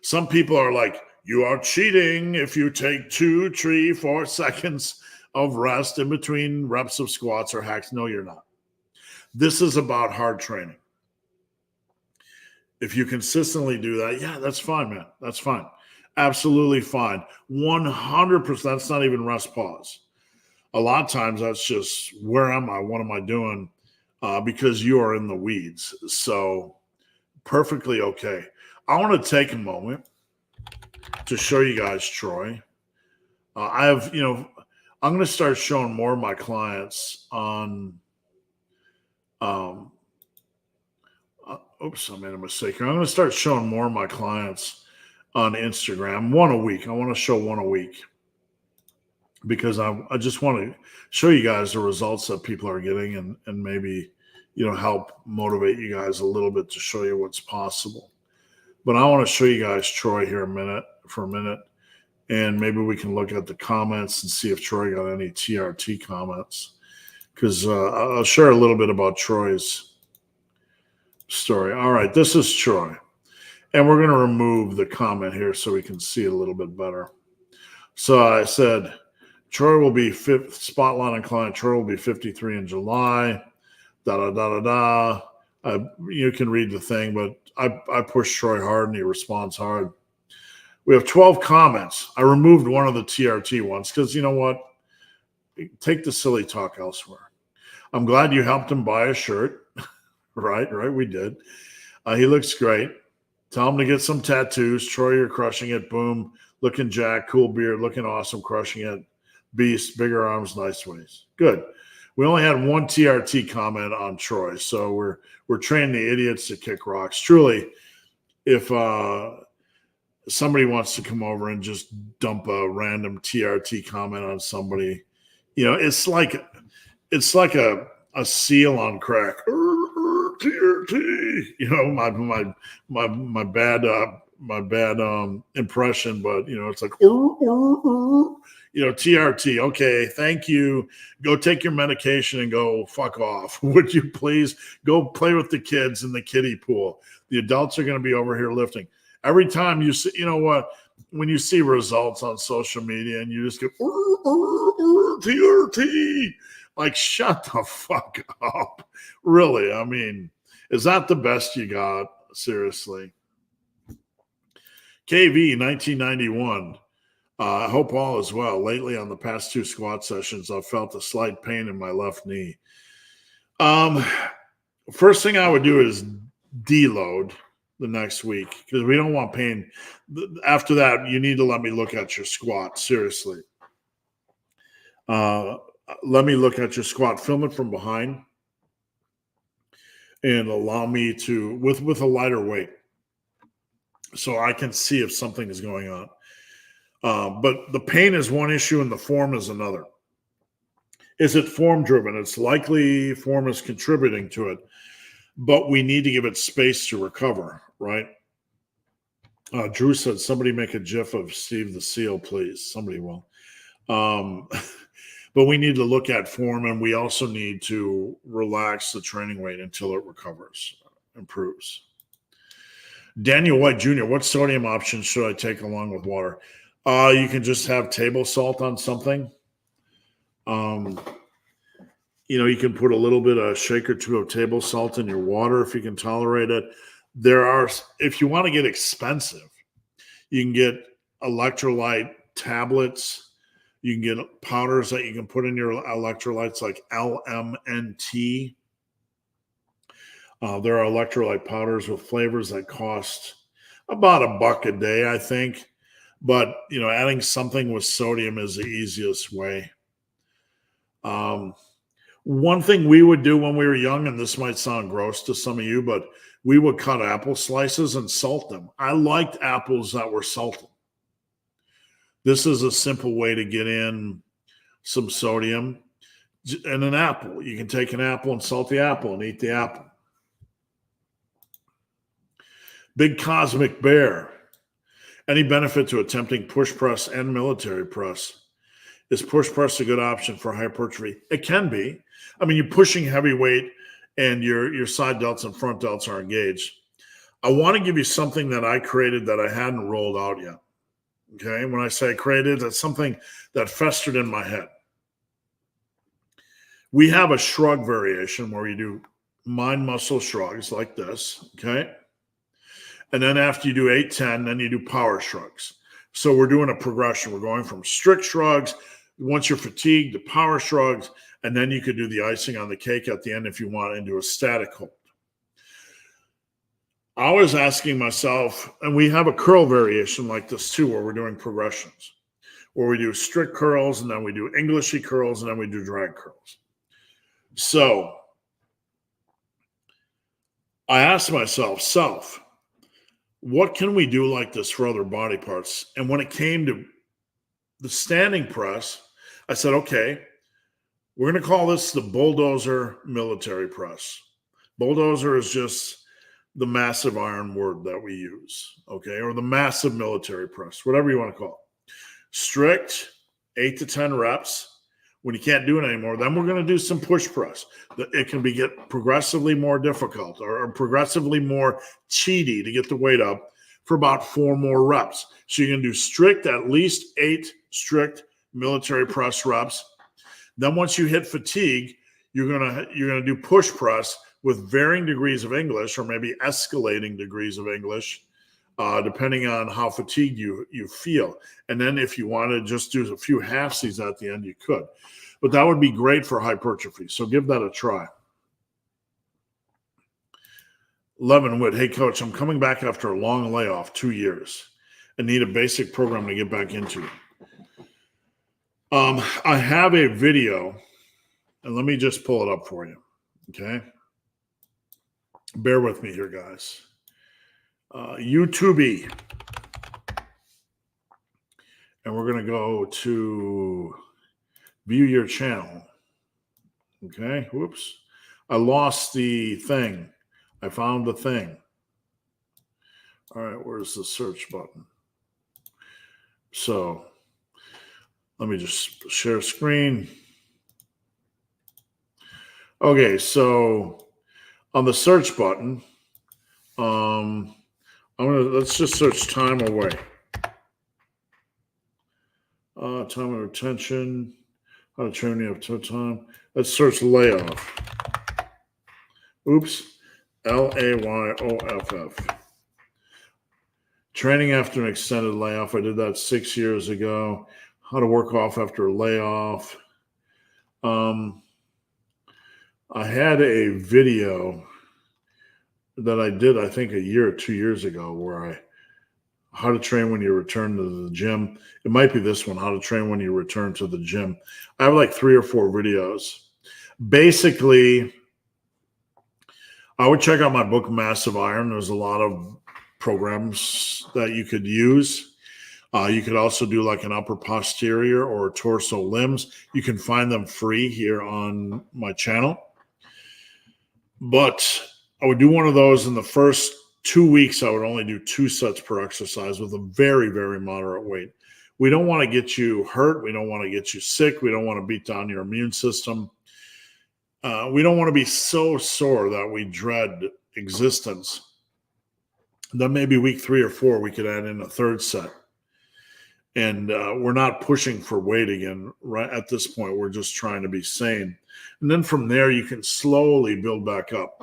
Some people are like, you are cheating if you take 2, 3, 4 seconds of rest in between reps of squats or hacks. No, you're not. This is about hard training. If you consistently do that, that's fine, man. That's fine. Absolutely fine. 100%. That's not even rest pause. A lot of times that's just, where am I? What am I doing? Because you are in the weeds. So perfectly okay. I want to take a moment to show you guys Troy. I'm going to start showing more of my clients on, oops, I made a mistake here. I'm going to start showing more of my clients on Instagram, one a week. I want to show one a week because I just want to show you guys the results that people are getting and maybe, help motivate you guys a little bit to show you what's possible. But I want to show you guys Troy here for a minute, and maybe we can look at the comments and see if Troy got any TRT comments, because I'll share a little bit about Troy's story. All right, this is Troy, and we're going to remove the comment here so we can see it a little bit better. So I said, Troy will be spotlight on client. Troy will be 53 in July. You can read the thing, but I push Troy hard and he responds hard. We have 12 comments. I removed one of the TRT ones because you know what? Take the silly talk elsewhere. I'm glad you helped him buy a shirt. Right, we did. He looks great. Tell him to get some tattoos. Troy, you're crushing it. Boom. Looking jack, cool beard, looking awesome, crushing it. Beast, bigger arms, nice waist. Good. We only had one TRT comment on Troy, so we're training the idiots to kick rocks. Truly, if somebody wants to come over and just dump a random TRT comment on somebody, you know, it's like a seal on crack. TRT, you know, my bad impression, but you know, it's like you know, TRT. Okay, thank you. Go take your medication and go fuck off. Would you please go play with the kids in the kiddie pool? The adults are going to be over here lifting. Every time you see, you know what, when you see results on social media and you just go TRT, like shut the fuck up. Really, I mean, is that the best you got? Seriously. KV 1991. I hope all is well. Lately, on the past 2 squat sessions, I've felt a slight pain in my left knee. First thing I would do is deload the next week because we don't want pain. After that, you need to let me look at your squat. Seriously. Let me look at your squat. Film it from behind and allow me to, with a lighter weight, so I can see if something is going on. But the pain is one issue and the form is another. Is it form driven? It's likely form is contributing to it, but we need to give it space to recover, right? Drew said, somebody make a GIF of Steve the Seal, please. Somebody will. But we need to look at form, and we also need to relax the training weight until it recovers, improves. Daniel White Jr., what sodium options should I take along with water? You can just have table salt on something. You know, you can put a little bit of shake or two of table salt in your water if you can tolerate it. There are, if you want to get expensive, you can get electrolyte tablets. You can get powders that you can put in your electrolytes like LMNT. There are electrolyte powders with flavors that cost about $1 a day, I think. But, you know, adding something with sodium is the easiest way. One thing we would do when we were young, and this might sound gross to some of you, but we would cut apple slices and salt them. I liked apples that were salted. This is a simple way to get in some sodium. And an apple, you can take an apple and salt the apple and eat the apple. Big Cosmic Bear. Any benefit to attempting push press and military press? Is push press a good option for hypertrophy? It can be. I mean, you're pushing heavy weight and your side delts and front delts are engaged. I want to give you something that I created that I hadn't rolled out yet. Okay, when I say created, that's something that festered in my head. We have a shrug variation where you do mind muscle shrugs like this, okay? And then after you do 8-10, then you do power shrugs. So we're doing a progression. We're going from strict shrugs, once you're fatigued, to power shrugs, and then you could do the icing on the cake at the end if you want into a static hold. I was asking myself, and we have a curl variation like this too, where we're doing progressions, where we do strict curls, and then we do Englishy curls, and then we do drag curls. So I asked myself, what can we do like this for other body parts? And when it came to the standing press, I said, okay, we're going to call this the bulldozer military press. Bulldozer is just the massive iron word that we use, okay, or the massive military press, whatever you want to call it. Strict 8 to 10 reps. When you can't do it anymore, then we're going to do some push press. It can get progressively more difficult or progressively more cheaty to get the weight up for about 4 more reps. So you're going to do strict, at least 8 strict military press reps. Then once you hit fatigue, you're going to do push press with varying degrees of English, or maybe escalating degrees of English, depending on how fatigued you feel. And then if you want to just do a few halfsies at the end, you could. But that would be great for hypertrophy. So give that a try. Levinwood, hey, coach, I'm coming back after a long layoff, 2 years, and need a basic program to get back into. I have a video, and let me just pull it up for you, okay? Bear with me here, guys. YouTube, and we're going to go to view your channel, okay? Whoops. I lost the thing. I found the thing. All right, where's the search button? So let me just share screen. Okay, so on the search button, let's just search time away. Time of retention, how to train you up to time. Let's search layoff. Oops, LAYOFF. Training after an extended layoff. I did that 6 years ago. How to work off after a layoff. I had a video that I did, I think, a year or 2 years ago where how to train when you return to the gym. It might be this one, how to train when you return to the gym. I have like 3 or 4 videos. Basically, I would check out my book, Massive Iron. There's a lot of programs that you could use. You could also do like an upper posterior or torso limbs. You can find them free here on my channel. But I would do one of those in the first 2 weeks. I would only do 2 sets per exercise with a very, very moderate weight. We don't want to get you hurt. We don't want to get you sick. We don't want to beat down your immune system. We don't want to be so sore that we dread existence. Then maybe week 3 or 4, we could add in a 3rd set. And we're not pushing for weight again. Right at this point, we're just trying to be sane. And then from there, you can slowly build back up.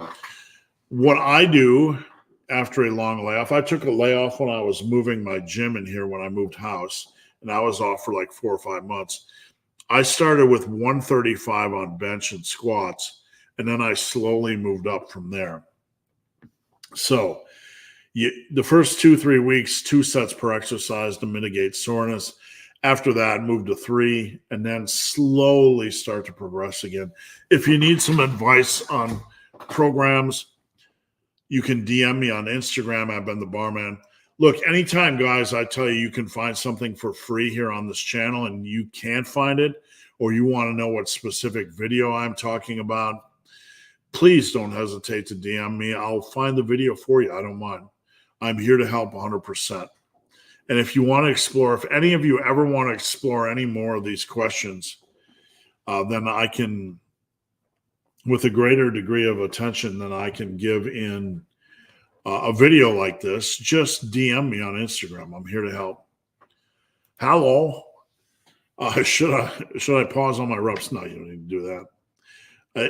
What I do after a long layoff, I took a layoff when I was moving my gym in here when I moved house, and I was off for like 4 or 5 months. I started with 135 on bench and squats, and then I slowly moved up from there. So the first 2-3 weeks, 2 sets per exercise to mitigate soreness. After that, move to 3, and then slowly start to progress again. If you need some advice on programs, you can DM me on Instagram. I've been the barman. Look, anytime, guys, I tell you, you can find something for free here on this channel and you can't find it, or you want to know what specific video I'm talking about, please don't hesitate to DM me. I'll find the video for you. I don't mind. I'm here to help 100%. And if you want to explore, if any of you ever want to explore any more of these questions, then I can, with a greater degree of attention than I can give in a video like this, just DM me on Instagram. I'm here to help. Hello. Should I pause on my reps? No, you don't need to do that.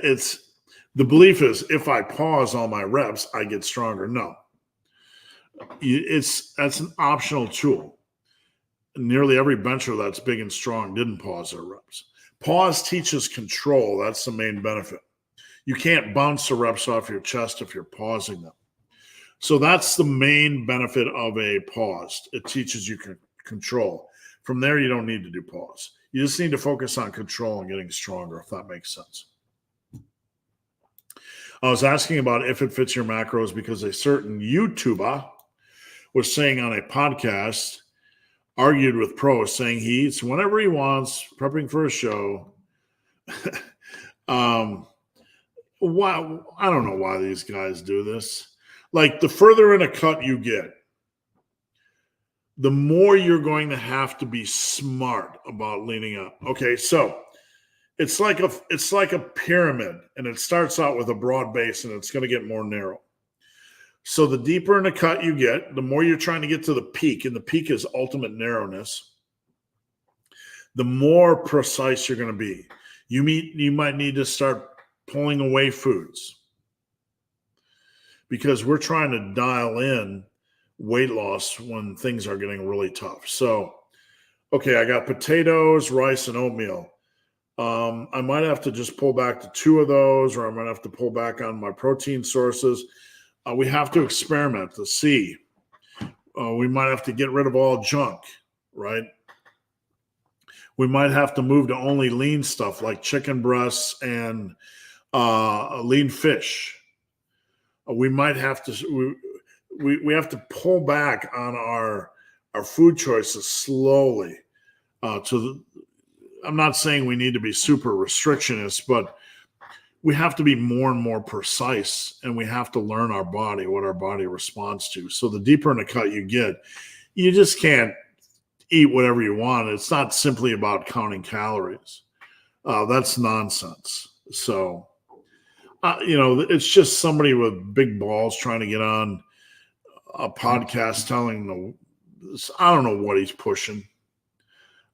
It's the belief is if I pause on my reps, I get stronger. No. That's an optional tool. Nearly every bencher that's big and strong didn't pause their reps. Pause teaches control. That's the main benefit. You can't bounce the reps off your chest if you're pausing them. So that's the main benefit of a pause. It teaches you control. From there, you don't need to do pause. You just need to focus on control and getting stronger, if that makes sense. I was asking about if it fits your macros because a certain YouTuber was saying on a podcast, argued with pros, saying he eats whenever he wants, prepping for a show. Why? I don't know why these guys do this. Like, the further in a cut you get, the more you're going to have to be smart about leaning up. Okay, so it's like a pyramid, and it starts out with a broad base, and it's going to get more narrow. So the deeper in the cut you get, the more you're trying to get to the peak, and the peak is ultimate narrowness, the more precise you're going to be. You might need to start pulling away foods because we're trying to dial in weight loss when things are getting really tough. So, okay, I got potatoes, rice, and oatmeal. I might have to just pull back to 2 of those, or I might have to pull back on my protein sources. We have to experiment to see. We might have to get rid of all junk, right? We might have to move to only lean stuff like chicken breasts and lean fish. We might have to we have to pull back on our food choices slowly. I'm not saying we need to be super restrictionist, but we have to be more and more precise, and we have to learn our body, what our body responds to. So the deeper in the cut you get, you just can't eat whatever you want. It's not simply about counting calories. That's nonsense. So, it's just somebody with big balls trying to get on a podcast telling them, I don't know what he's pushing,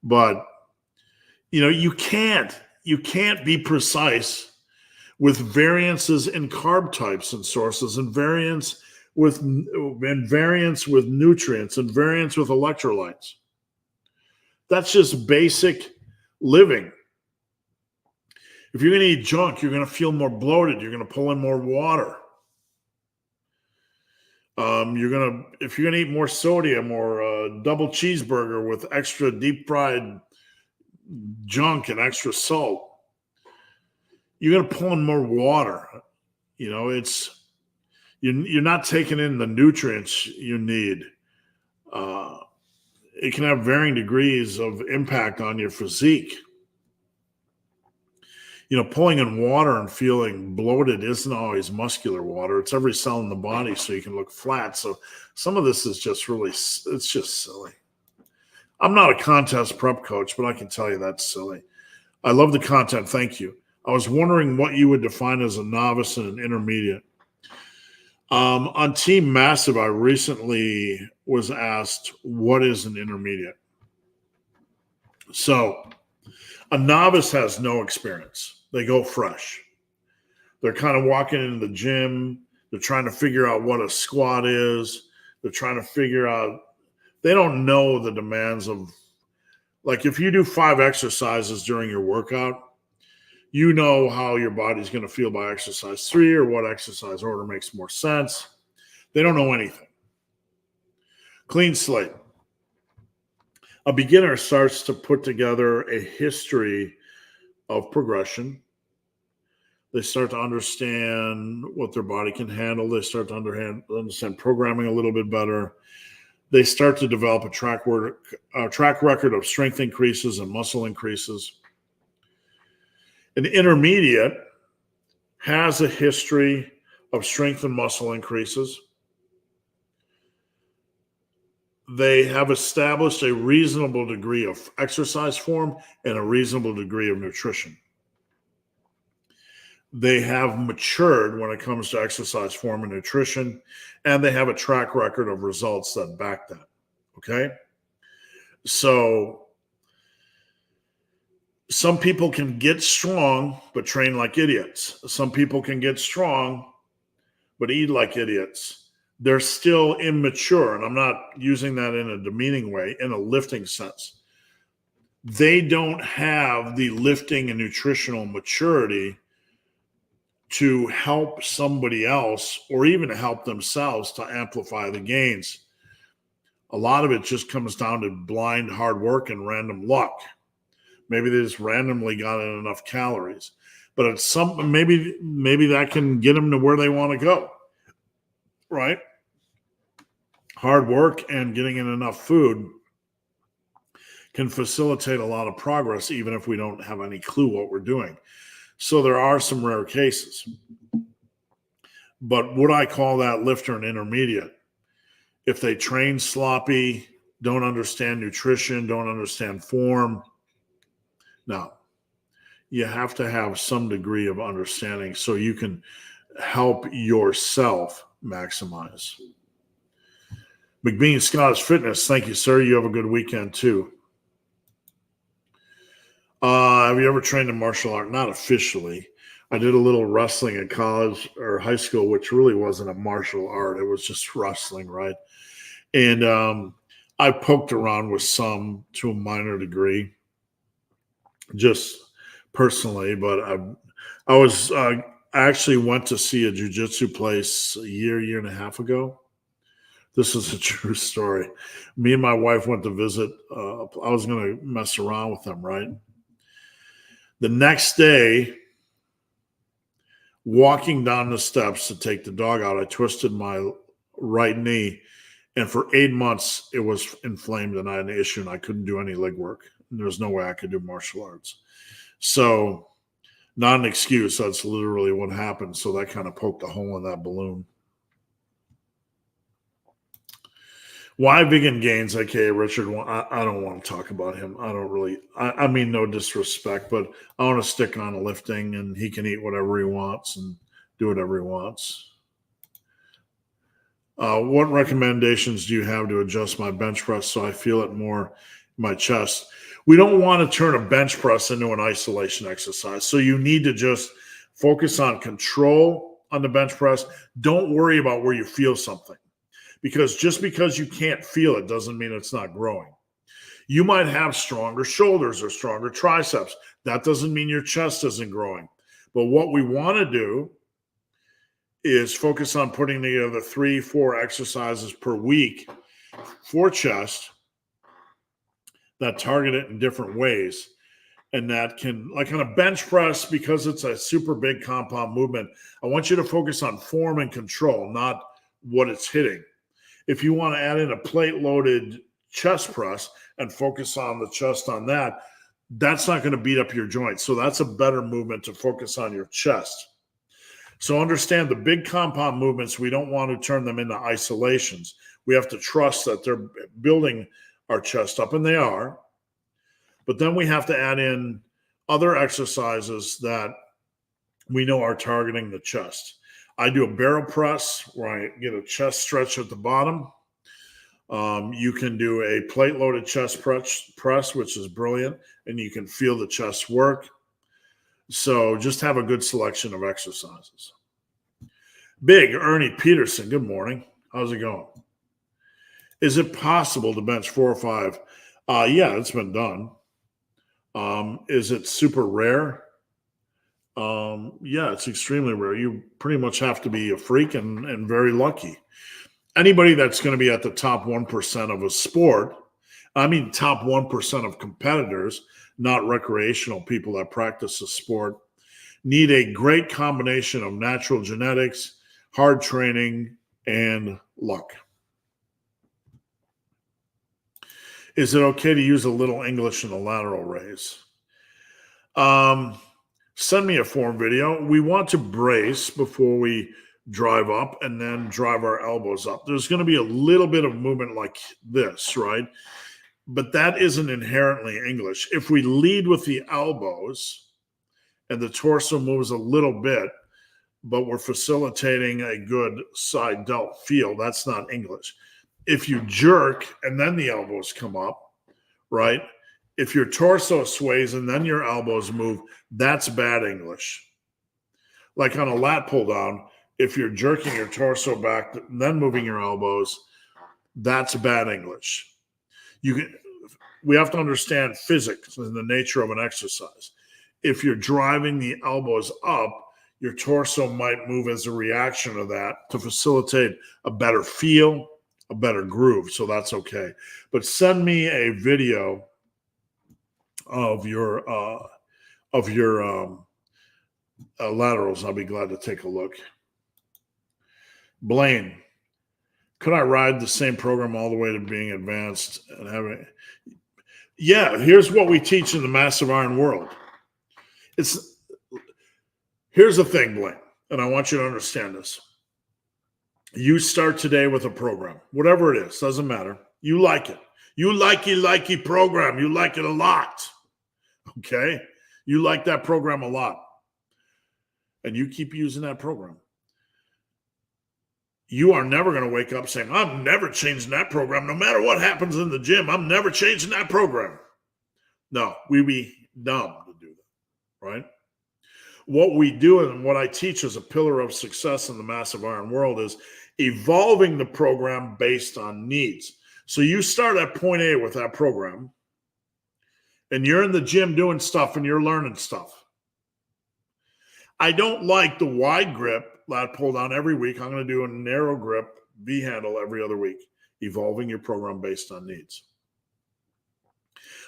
but you can't be precise with variances in carb types and sources, and variance with nutrients, and variance with electrolytes. That's just basic living. If you're going to eat junk, you're going to feel more bloated. You're going to pull in more water. If you're going to eat more sodium or a double cheeseburger with extra deep fried junk and extra salt, you're going to pull in more water. You're not taking in the nutrients you need. It can have varying degrees of impact on your physique. Pulling in water and feeling bloated isn't always muscular water. It's every cell in the body, so you can look flat. So some of this is just it's just silly. I'm not a contest prep coach, but I can tell you that's silly. I love the content. Thank you. I was wondering what you would define as a novice and an intermediate. On Team Massive, I recently was asked, what is an intermediate? So a novice has no experience. They go fresh. They're kind of walking into the gym. They're trying to figure out what a squat is. They're trying to figure out, they don't know the demands of, like if you do 5 exercises during your workout, you know how your body's going to feel by exercise 3 or what exercise order makes more sense. They don't know anything. Clean slate. A beginner starts to put together a history of progression. They start to understand what their body can handle. They start to understand programming a little bit better. They start to develop a track record of strength increases and muscle increases. An intermediate has a history of strength and muscle increases. They have established a reasonable degree of exercise form and a reasonable degree of nutrition. They have matured when it comes to exercise form and nutrition, and they have a track record of results that back that. Okay? So some people can get strong but train like idiots. Some people can get strong but eat like idiots. They're still immature, and I'm not using that in a demeaning way, in a lifting sense. They don't have the lifting and nutritional maturity to help somebody else or even to help themselves to amplify the gains. A lot of it just comes down to blind hard work and random luck. Maybe they just randomly got in enough calories, but it's maybe that can get them to where they want to go, right? Hard work and getting in enough food can facilitate a lot of progress, even if we don't have any clue what we're doing. So there are some rare cases. But would I call that lifter an intermediate? If they train sloppy, don't understand nutrition, don't understand form, no. You have to have some degree of understanding so you can help yourself maximize. McBean Scottish Fitness, thank you, sir. You have a good weekend, too. Have you ever trained in martial art? Not officially. I did a little wrestling in college or high school, which really wasn't a martial art. It was just wrestling, right? And I poked around with some to a minor degree, just personally, but I actually went to see a jiu-jitsu place a year and a half ago. This is a true story. Me and my wife went to visit. I was going to mess around with them, right? The next day, walking down the steps to take the dog out, I twisted my right knee, and for 8 months, it was inflamed, and I had an issue, and I couldn't do any leg work. There was no way I could do martial arts. So, not an excuse. That's literally what happened. So that kind of poked a hole in that balloon. Why Vegan Gains, aka Richard? I don't want to talk about him. I don't really. I mean, no disrespect, but I want to stick on lifting, and he can eat whatever he wants and do whatever he wants. What recommendations do you have to adjust my bench press so I feel it more in my chest? We don't want to turn a bench press into an isolation exercise. So you need to just focus on control on the bench press. Don't worry about where you feel something, because just because you can't feel it doesn't mean it's not growing. You might have stronger shoulders or stronger triceps. That doesn't mean your chest isn't growing. But what we want to do is focus on putting together 3-4 exercises per week for chest that target it in different ways. And that can, like on a bench press, because it's a super big compound movement, I want you to focus on form and control, not what it's hitting. If you want to add in a plate-loaded chest press and focus on the chest on that, that's not going to beat up your joints. So that's a better movement to focus on your chest. So understand the big compound movements, we don't want to turn them into isolations. We have to trust that they're building our chest up, and they are. But then we have to add in other exercises that we know are targeting the chest. I do a barrel press where I get a chest stretch at the bottom. You can do a plate-loaded chest press, which is brilliant, and you can feel the chest work. So just have a good selection of exercises. Big Ernie Peterson, good morning. How's it going? Is it possible to bench 4 or 5? Yeah, it's been done. Is it super rare? Yeah, it's extremely rare. You pretty much have to be a freak and very lucky. Anybody that's going to be at the top 1% of a sport, I mean top 1% of competitors, not recreational people that practice the sport, need a great combination of natural genetics, hard training, and luck. Is it okay to use a little English in the lateral raise? Send me a form video. We want to brace before we drive up and then drive our elbows up. There's going to be a little bit of movement like this, right? But that isn't inherently English. If we lead with the elbows and the torso moves a little bit, but we're facilitating a good side delt feel, that's not English. If you jerk and then the elbows come up, right? If your torso sways and then your elbows move, that's bad English. Like on a lat pull down, if you're jerking your torso back and then moving your elbows, that's bad English. We have to understand physics and the nature of an exercise. If you're driving the elbows up, your torso might move as a reaction to that to facilitate a better feel, a better groove. So that's okay. But send me a video of your laterals. I'll be glad to take a look. Blaine, could I ride the same program all the way to being advanced and having? Yeah, here's what we teach in the Massive Iron world. Here's the thing, Blaine, and I want you to understand this. You start today with a program, whatever it is, doesn't matter. You like it. You likey program. You like it a lot. Okay? You like that program a lot. And you keep using that program. You are never going to wake up saying, I'm never changing that program. No matter what happens in the gym, I'm never changing that program. No, we'd be dumb to do that, right? what we do and what I teach as a pillar of success in the massive iron world is evolving the program based on needs. So you start at point A with that program, and you're in the gym doing stuff and you're learning stuff. I don't like the wide grip lat pull down every week. I'm going to do a narrow grip V handle every other week, evolving your program based on needs.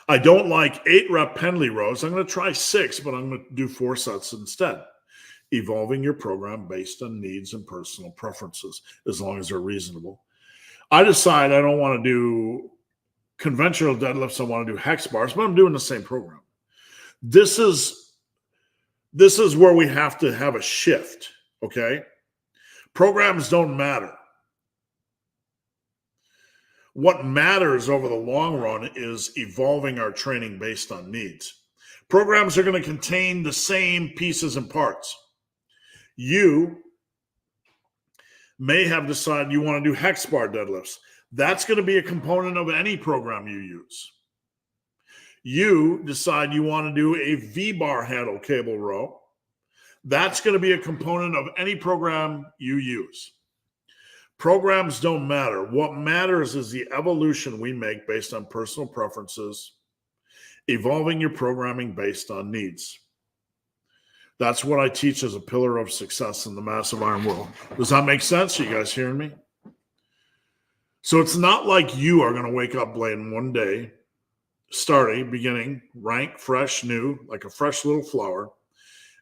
I don't like 8-rep pendlay rows. I'm going to try 6, but I'm going to do 4 sets instead. Evolving your program based on needs and personal preferences, as long as they're reasonable. I decide I don't want to do conventional deadlifts. I want to do hex bars, but I'm doing the same program. This is where we have to have a shift, okay? Programs don't matter. What matters over the long run is evolving our training based on needs. Programs are going to contain the same pieces and parts. You may have decided you want to do hex bar deadlifts. That's going to be a component of any program you use. You decide you want to do a V-bar handle cable row. That's going to be a component of any program you use. Programs don't matter. What matters is the evolution we make based on personal preferences, evolving your programming based on needs. That's what I teach as a pillar of success in the massive iron world. Does that make sense? Are you guys hearing me? So it's not like you are going to wake up, Blaine, one day, beginning, rank, fresh, new, like a fresh little flower,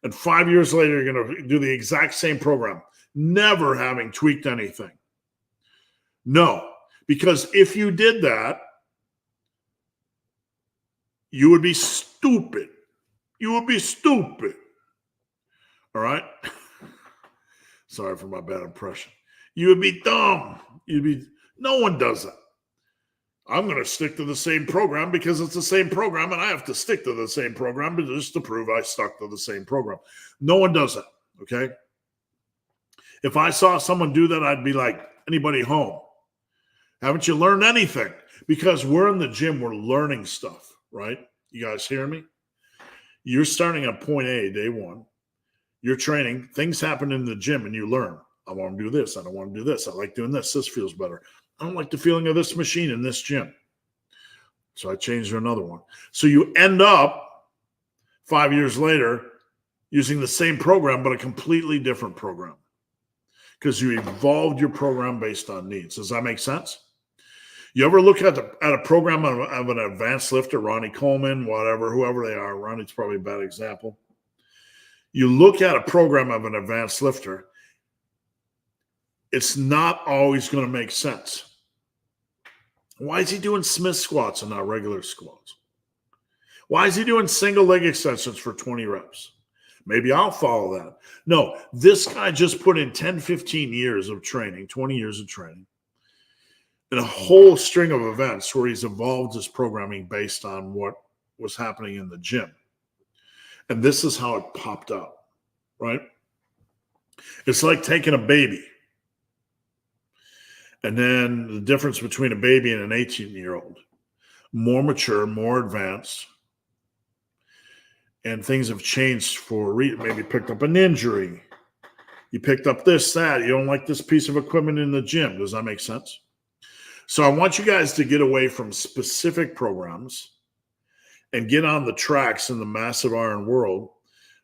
and 5 years later, you're going to do the exact same program, never having tweaked anything. No, because if you did that, you would be stupid. You would be stupid. All right? Sorry for my bad impression. You would be dumb. No one does that. I'm going to stick to the same program because it's the same program, and I have to stick to the same program just to prove I stuck to the same program. No one does that, okay? If I saw someone do that, I'd be like, anybody home? Haven't you learned anything? Because we're in the gym, we're learning stuff, right? You guys hear me? You're starting at point A, day one. You're training. Things happen in the gym, and you learn. I want to do this. I don't want to do this. I like doing this. This feels better. I don't like the feeling of this machine in this gym. So I changed to another one. So you end up 5 years later using the same program, but a completely different program because you evolved your program based on needs. Does that make sense? You ever look at a program of an advanced lifter, Ronnie Coleman, whatever, whoever they are. Ronnie's probably a bad example. You look at a program of an advanced lifter, it's not always going to make sense. Why is he doing Smith squats and not regular squats? Why is he doing single leg extensions for 20 reps? Maybe I'll follow that. No, this guy just put in 10, 15 years of training, 20 years of training, and a whole string of events where he's evolved his programming based on what was happening in the gym. And this is how it popped up, right? It's like taking a baby. And then the difference between a baby and an 18-year-old, more mature, more advanced, and things have changed for maybe picked up an injury. You picked up this, that. You don't like this piece of equipment in the gym. Does that make sense? So I want you guys to get away from specific programs and get on the tracks in the massive iron world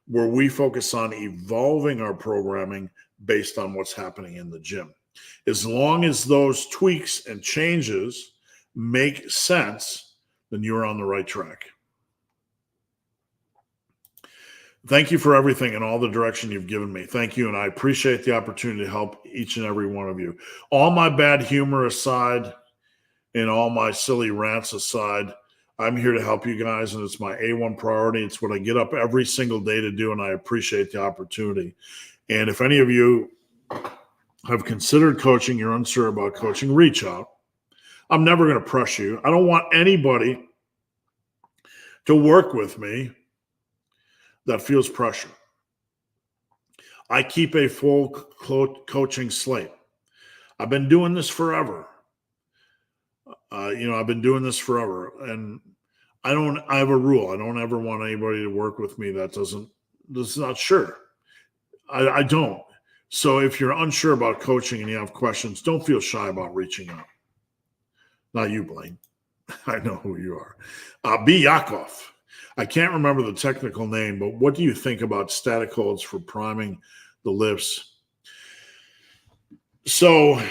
where we focus on evolving our programming based on what's happening in the gym. As long as those tweaks and changes make sense, then you're on the right track. Thank you for everything and all the direction you've given me. Thank you, and I appreciate the opportunity to help each and every one of you. All my bad humor aside and all my silly rants aside, I'm here to help you guys, and it's my A1 priority. It's what I get up every single day to do, and I appreciate the opportunity. And if any of you have considered coaching, you're unsure about coaching, reach out. I'm never going to press you. I don't want anybody to work with me that feels pressure. I keep a full coaching slate. I've been doing this forever. I've been doing this forever. And I have a rule. I don't ever want anybody to work with me that doesn't This is not sure. I don't. So if you're unsure about coaching and you have questions, don't feel shy about reaching out. Not you, Blaine. I know who you are. B. Yakov. I can't remember the technical name, but what do you think about static holds for priming the lifts? So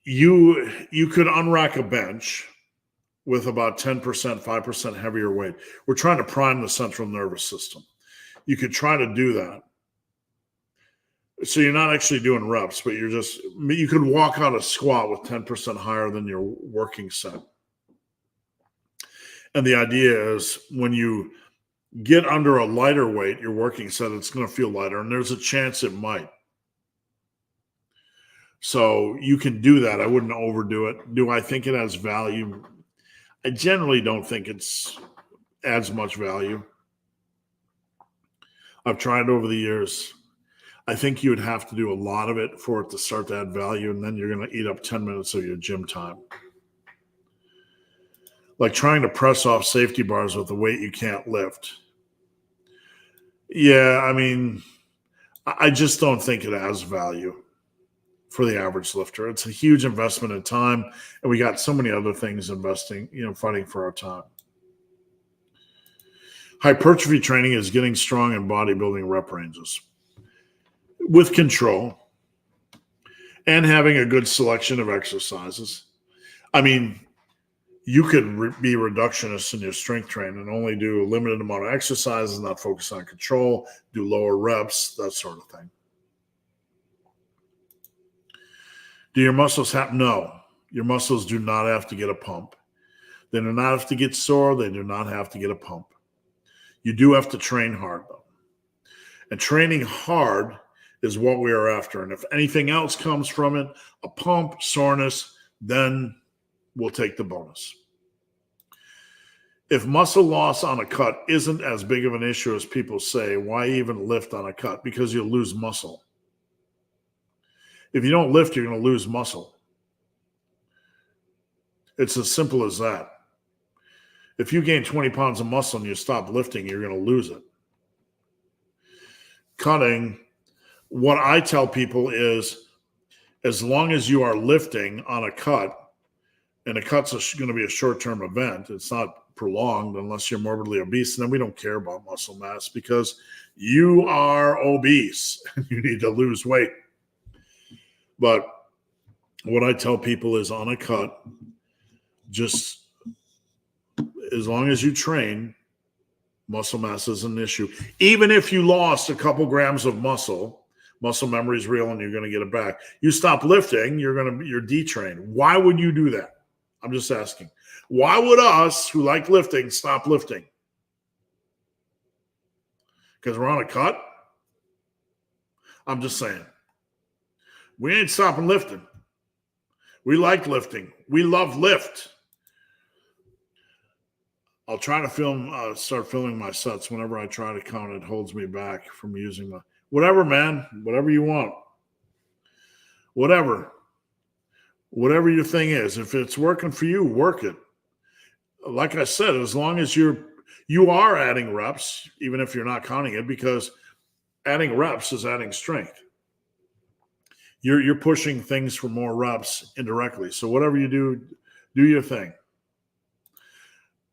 you could unrack a bench with about 10%, 5% heavier weight. We're trying to prime the central nervous system. You could try to do that. So you're not actually doing reps, but you could walk out a squat with 10% higher than your working set. And the idea is when you get under a lighter weight, your working set, it's going to feel lighter. And there's a chance it might. So you can do that. I wouldn't overdo it. Do I think it has value? I generally don't think it's adds much value. I've tried over the years. I think you would have to do a lot of it for it to start to add value, and then you're going to eat up 10 minutes of your gym time. Like trying to press off safety bars with a weight you can't lift. Yeah, I mean, I just don't think it has value for the average lifter. It's a huge investment in time, and we got so many other things investing, fighting for our time. Hypertrophy training is getting strong in bodybuilding rep ranges with control and having a good selection of exercises. I mean, you could be reductionist in your strength training and only do a limited amount of exercises, not focus on control, do lower reps, that sort of thing. Do your muscles have? No, your muscles do not have to get a pump. They do not have to get sore. They do not have to get a pump. You do have to train hard, though. And training hard is what we are after. And if anything else comes from it, a pump, soreness, then we'll take the bonus. If muscle loss on a cut isn't as big of an issue as people say, why even lift on a cut? Because you'll lose muscle. If you don't lift, you're going to lose muscle. It's as simple as that. If you gain 20 pounds of muscle and you stop lifting, you're going to lose it. Cutting, what I tell people is, as long as you are lifting on a cut, and a cut's going to be a short-term event, it's not prolonged unless you're morbidly obese, and then we don't care about muscle mass because you are obese and you need to lose weight. But what I tell people is on a cut, just as long as you train, muscle mass is an issue. Even if you lost a couple grams of muscle memory is real and you're going to get it back. You stop lifting, you're detrained. Why would you do that? I'm just asking. Why would us who like lifting stop lifting? Because we're on a cut? I'm just saying. We ain't stopping lifting. We like lifting. We love lift. I'll try to start filming my sets. Whenever I try to count, it holds me back from using my, whatever, man, whatever you want. Whatever your thing is. If it's working for you, work it. Like I said, as long as you are adding reps, even if you're not counting it, because adding reps is adding strength. You're pushing things for more reps indirectly. So whatever you do your thing.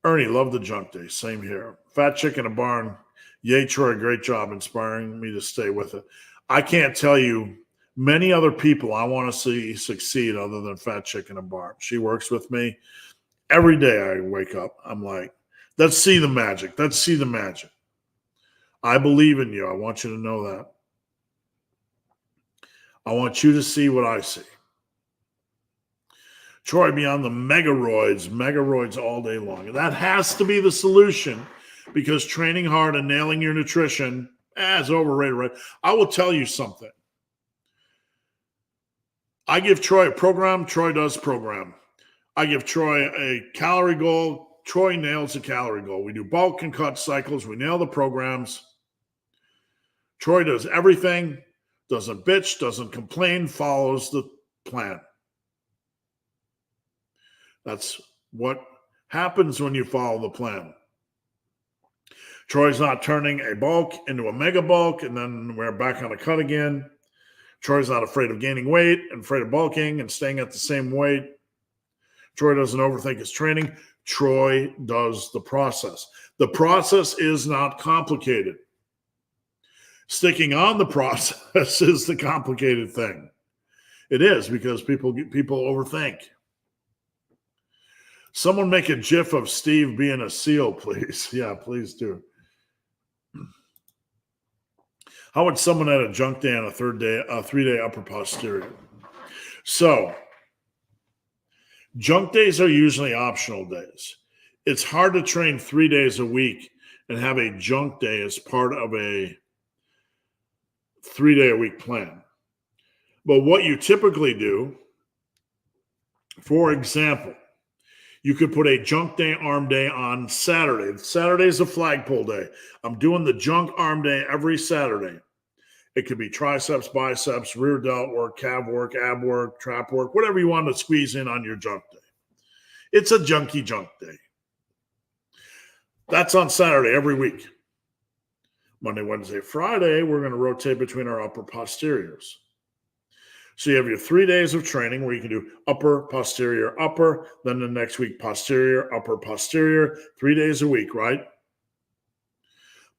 Ernie, love the junk day. Same here. Fat chick in a barn. Yay, Troy, great job inspiring me to stay with it. I can't tell you many other people I want to see succeed other than Fat chick in a barn. She works with me. Every day I wake up, I'm like, let's see the magic. Let's see the magic. I believe in you. I want you to know that. I want you to see what I see. Troy, beyond the megaroids all day long. That has to be the solution because training hard and nailing your nutrition is overrated, right? I will tell you something. I give Troy a program. Troy does program. I give Troy a calorie goal. Troy nails a calorie goal. We do bulk and cut cycles. We nail the programs. Troy does everything. Doesn't bitch, doesn't complain, follows the plan. That's what happens when you follow the plan. Troy's not turning a bulk into a mega bulk, and then we're back on a cut again. Troy's not afraid of gaining weight and afraid of bulking and staying at the same weight. Troy doesn't overthink his training. Troy does the process. The process is not complicated. Sticking on the process is the complicated thing. It is, because people overthink. Someone make a GIF of Steve being a SEAL, please. Yeah, please do. How would someone at a junk day on a 3-day upper posterior? So, junk days are usually optional days. It's hard to train 3 days a week and have a junk day as part of a 3-day-a-week plan. But what you typically do, for example, you could put a junk day, arm day on Saturday. Saturday is a flagpole day. I'm doing the junk arm day every Saturday. It could be triceps, biceps, rear delt work, calf work, ab work, trap work, whatever you want to squeeze in on your junk day. It's a junky junk day. That's on Saturday every week. Monday, Wednesday, Friday, we're going to rotate between our upper posteriors. So you have your 3 days of training where you can do upper, posterior, upper, then the next week posterior, upper, posterior, 3 days a week, right?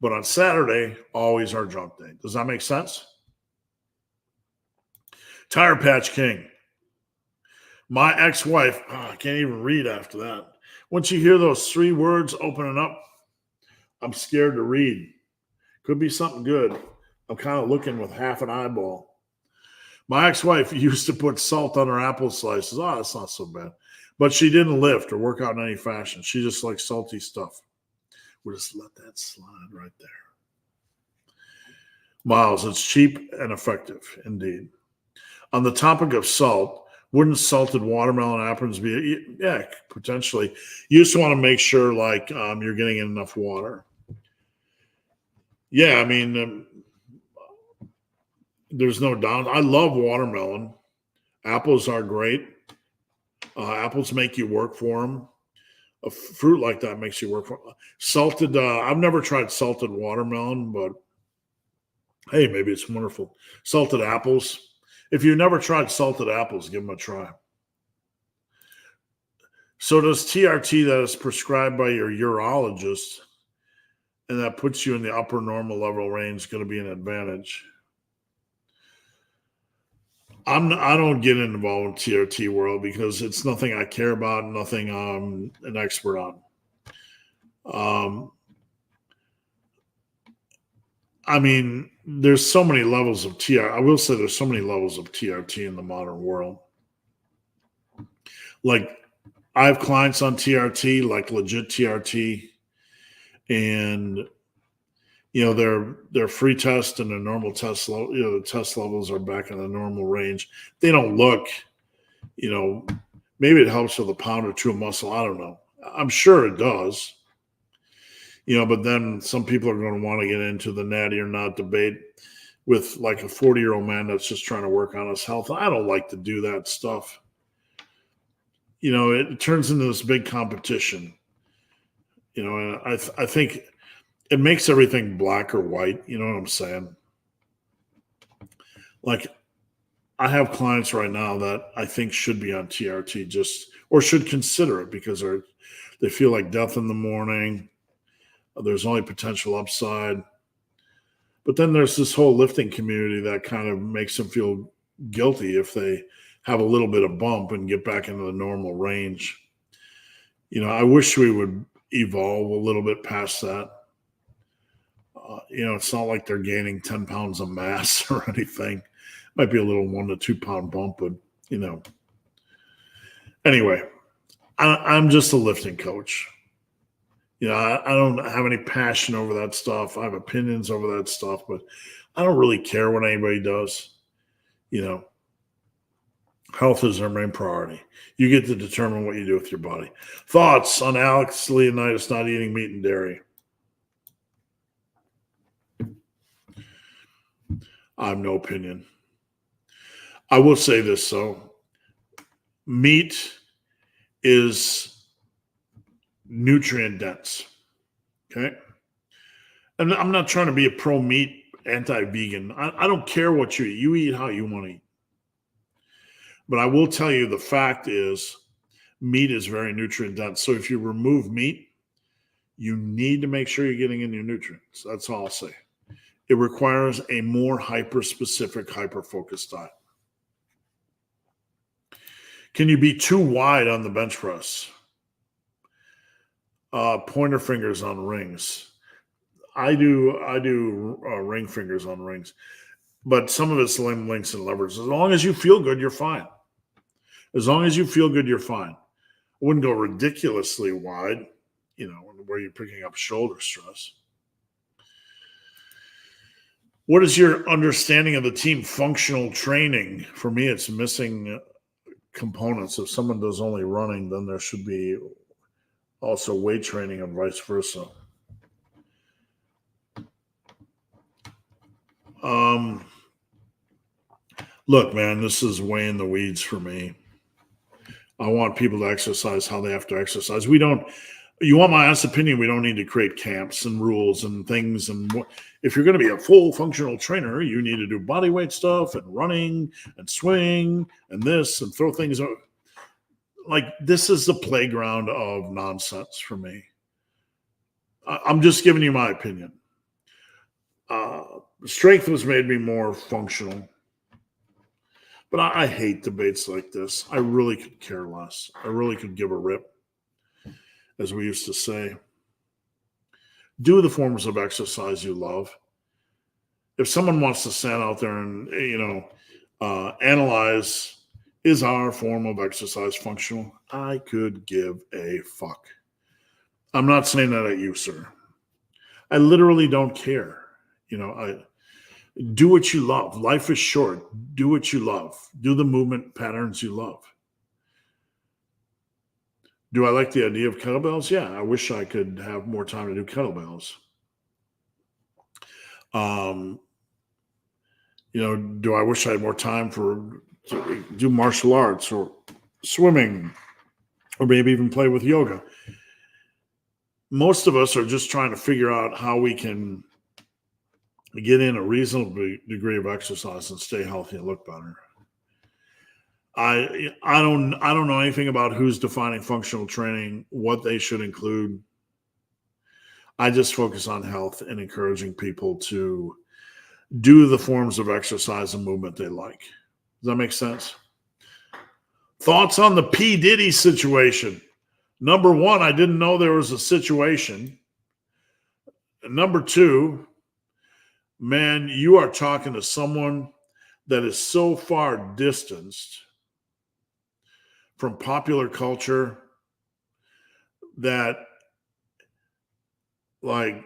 But on Saturday, always our junk day. Does that make sense? Tire Patch King. My ex-wife, I can't even read after that. Once you hear those 3 words opening up, I'm scared to read. Could be something good. I'm kind of looking with half an eyeball. My ex-wife used to put salt on her apple slices. Oh, that's not so bad. But she didn't lift or work out in any fashion. She just liked salty stuff. We'll just let that slide right there. Miles, it's cheap and effective, indeed. On the topic of salt, wouldn't salted watermelon apples be? Yeah, potentially. You just want to make sure you're getting enough water. Yeah, I mean, there's no doubt. I love watermelon. Apples are great. Apples make you work for them. A fruit like that makes you work for them. Salted, I've never tried salted watermelon, but hey, maybe it's wonderful. Salted apples. If you've never tried salted apples, give them a try. So does TRT that is prescribed by your urologist and that puts you in the upper normal level range going to be an advantage? I don't get involved in TRT world because it's nothing I care about, nothing I'm an expert on. I mean, there's so many levels of TRT. I will say there's so many levels of TRT in the modern world. Like, I have clients on TRT, like legit TRT, and their free test and their normal test level, the test levels are back in the normal range. They don't look, maybe it helps with a pound or two of muscle. I don't know. I'm sure it does. But then some people are going to want to get into the natty or not debate with like a 40-year-old man that's just trying to work on his health. I don't like to do that stuff. It turns into this big competition. And I think it makes everything black or white. You know what I'm saying? Like, I have clients right now that I think should be on TRT or should consider it because they feel like death in the morning. There's only potential upside. But then there's this whole lifting community that kind of makes them feel guilty if they have a little bit of bump and get back into the normal range. I wish we would evolve a little bit past that. It's not like they're gaining 10 pounds of mass or anything. Might be a little 1 to 2 pound bump, but Anyway, I'm just a lifting coach. I don't have any passion over that stuff. I have opinions over that stuff, but I don't really care what anybody does. Health is our main priority. You get to determine what you do with your body. Thoughts on Alex Leonidas not eating meat and dairy? I have no opinion. I will say this, though. Meat is nutrient dense. Okay? And I'm not trying to be a pro-meat, anti-vegan. I don't care what you eat. You eat how you want to eat. But I will tell you the fact is meat is very nutrient dense. So if you remove meat, you need to make sure you're getting in your nutrients. That's all I'll say. It requires a more hyper-specific, hyper-focused diet. Can you be too wide on the bench press? Pointer fingers on rings. I do ring fingers on rings, but some of it's links and levers. As long as you feel good, you're fine. As long as you feel good, you're fine. I wouldn't go ridiculously wide, where you're picking up shoulder stress. What is your understanding of the team functional training? For me, it's missing components. If someone does only running, then there should be also weight training and vice versa. Look, man, this is way in the weeds for me. I want people to exercise how they have to exercise. You want my honest opinion, we don't need to create camps and rules and things. And if you're going to be a full functional trainer, you need to do body weight stuff and running and swing and this and throw things. Like, this is the playground of nonsense for me. I'm just giving you my opinion. Strength was made me more functional. But I hate debates like this. I really could care less. I really could give a rip, as we used to say. Do the forms of exercise you love. If someone wants to stand out there and, analyze, is our form of exercise functional? I could give a fuck. I'm not saying that at you, sir. I literally don't care. Do what you love. Life is short. Do what you love. Do the movement patterns you love. Do I like the idea of kettlebells? Yeah, I wish I could have more time to do kettlebells. Do I wish I had more time to do martial arts or swimming or maybe even play with yoga? Most of us are just trying to figure out how we can get in a reasonable degree of exercise and stay healthy and look better. I don't know anything about who's defining functional training, what they should include. I just focus on health and encouraging people to do the forms of exercise and movement they like. Does that make sense? Thoughts on the P. Diddy situation? Number one, I didn't know there was a situation. Number two, man, you are talking to someone that is so far distanced from popular culture that, like,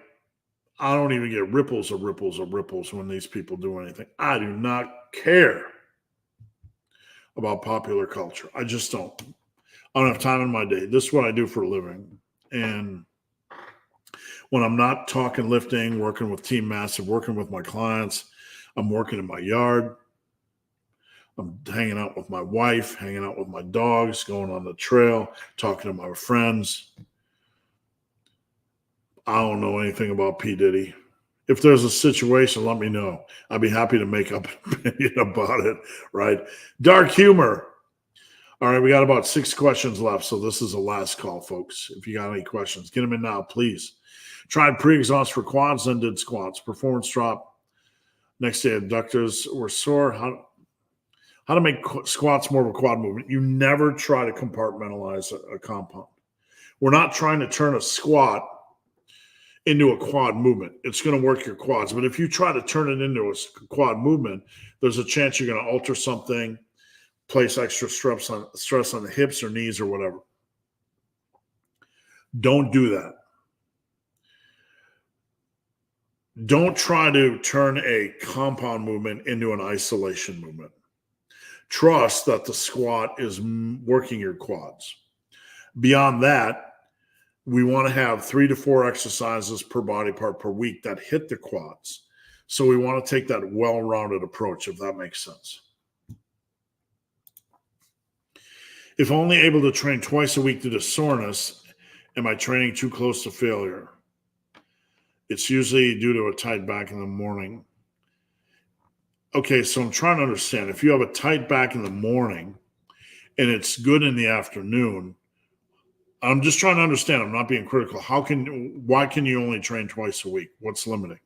I don't even get ripples when these people do anything. I do not care about popular culture. I just don't. I don't have time in my day. This is what I do for a living. And when I'm not talking lifting, working with Team Massive, working with my clients, I'm working in my yard. I'm hanging out with my wife, hanging out with my dogs, going on the trail, talking to my friends. I don't know anything about P. Diddy. If there's a situation, let me know. I'd be happy to make up an opinion about it, right? Dark humor. All right, we got about 6 questions left, so this is the last call, folks. If you got any questions, get them in now, please. Tried pre-exhaust for quads, then did squats. Performance drop. Next day, abductors were sore. How to make squats more of a quad movement. You never try to compartmentalize a compound. We're not trying to turn a squat into a quad movement. It's going to work your quads. But if you try to turn it into a quad movement, there's a chance you're going to alter something, place extra stress on the hips or knees or whatever. Don't do that. Don't try to turn a compound movement into an isolation movement. Trust that the squat is working your quads. Beyond that, we want to have 3 to 4 exercises per body part per week that hit the quads. So we want to take that well-rounded approach, if that makes sense. If only able to train twice a week due to soreness, am I training too close to failure? It's usually due to a tight back in the morning. Okay, so I'm trying to understand. If you have a tight back in the morning and it's good in the afternoon, I'm just trying to understand. I'm not being critical. Why can you only train twice a week? What's limiting?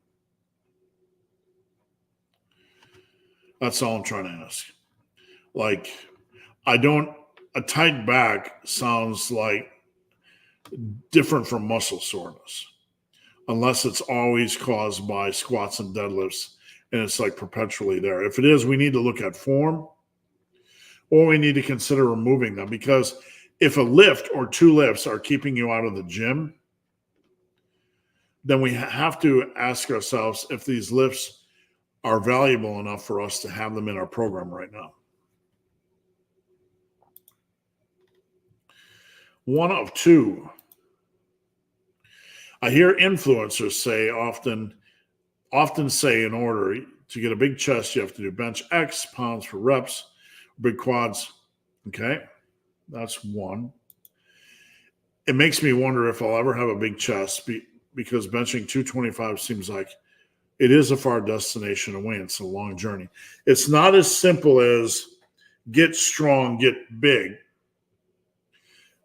That's all I'm trying to ask. Like, a tight back sounds like different from muscle soreness, unless it's always caused by squats and deadlifts and it's like perpetually there. If it is, we need to look at form, or we need to consider removing them, because if a lift or two lifts are keeping you out of the gym, then we have to ask ourselves if these lifts are valuable enough for us to have them in our program right now. One of two. I hear influencers say often say, in order to get a big chest, you have to do bench X pounds for reps, big quads. Okay, that's one. It makes me wonder if I'll ever have a big chest because benching 225 seems like it is a far destination away. It's a long journey. It's not as simple as get strong, get big.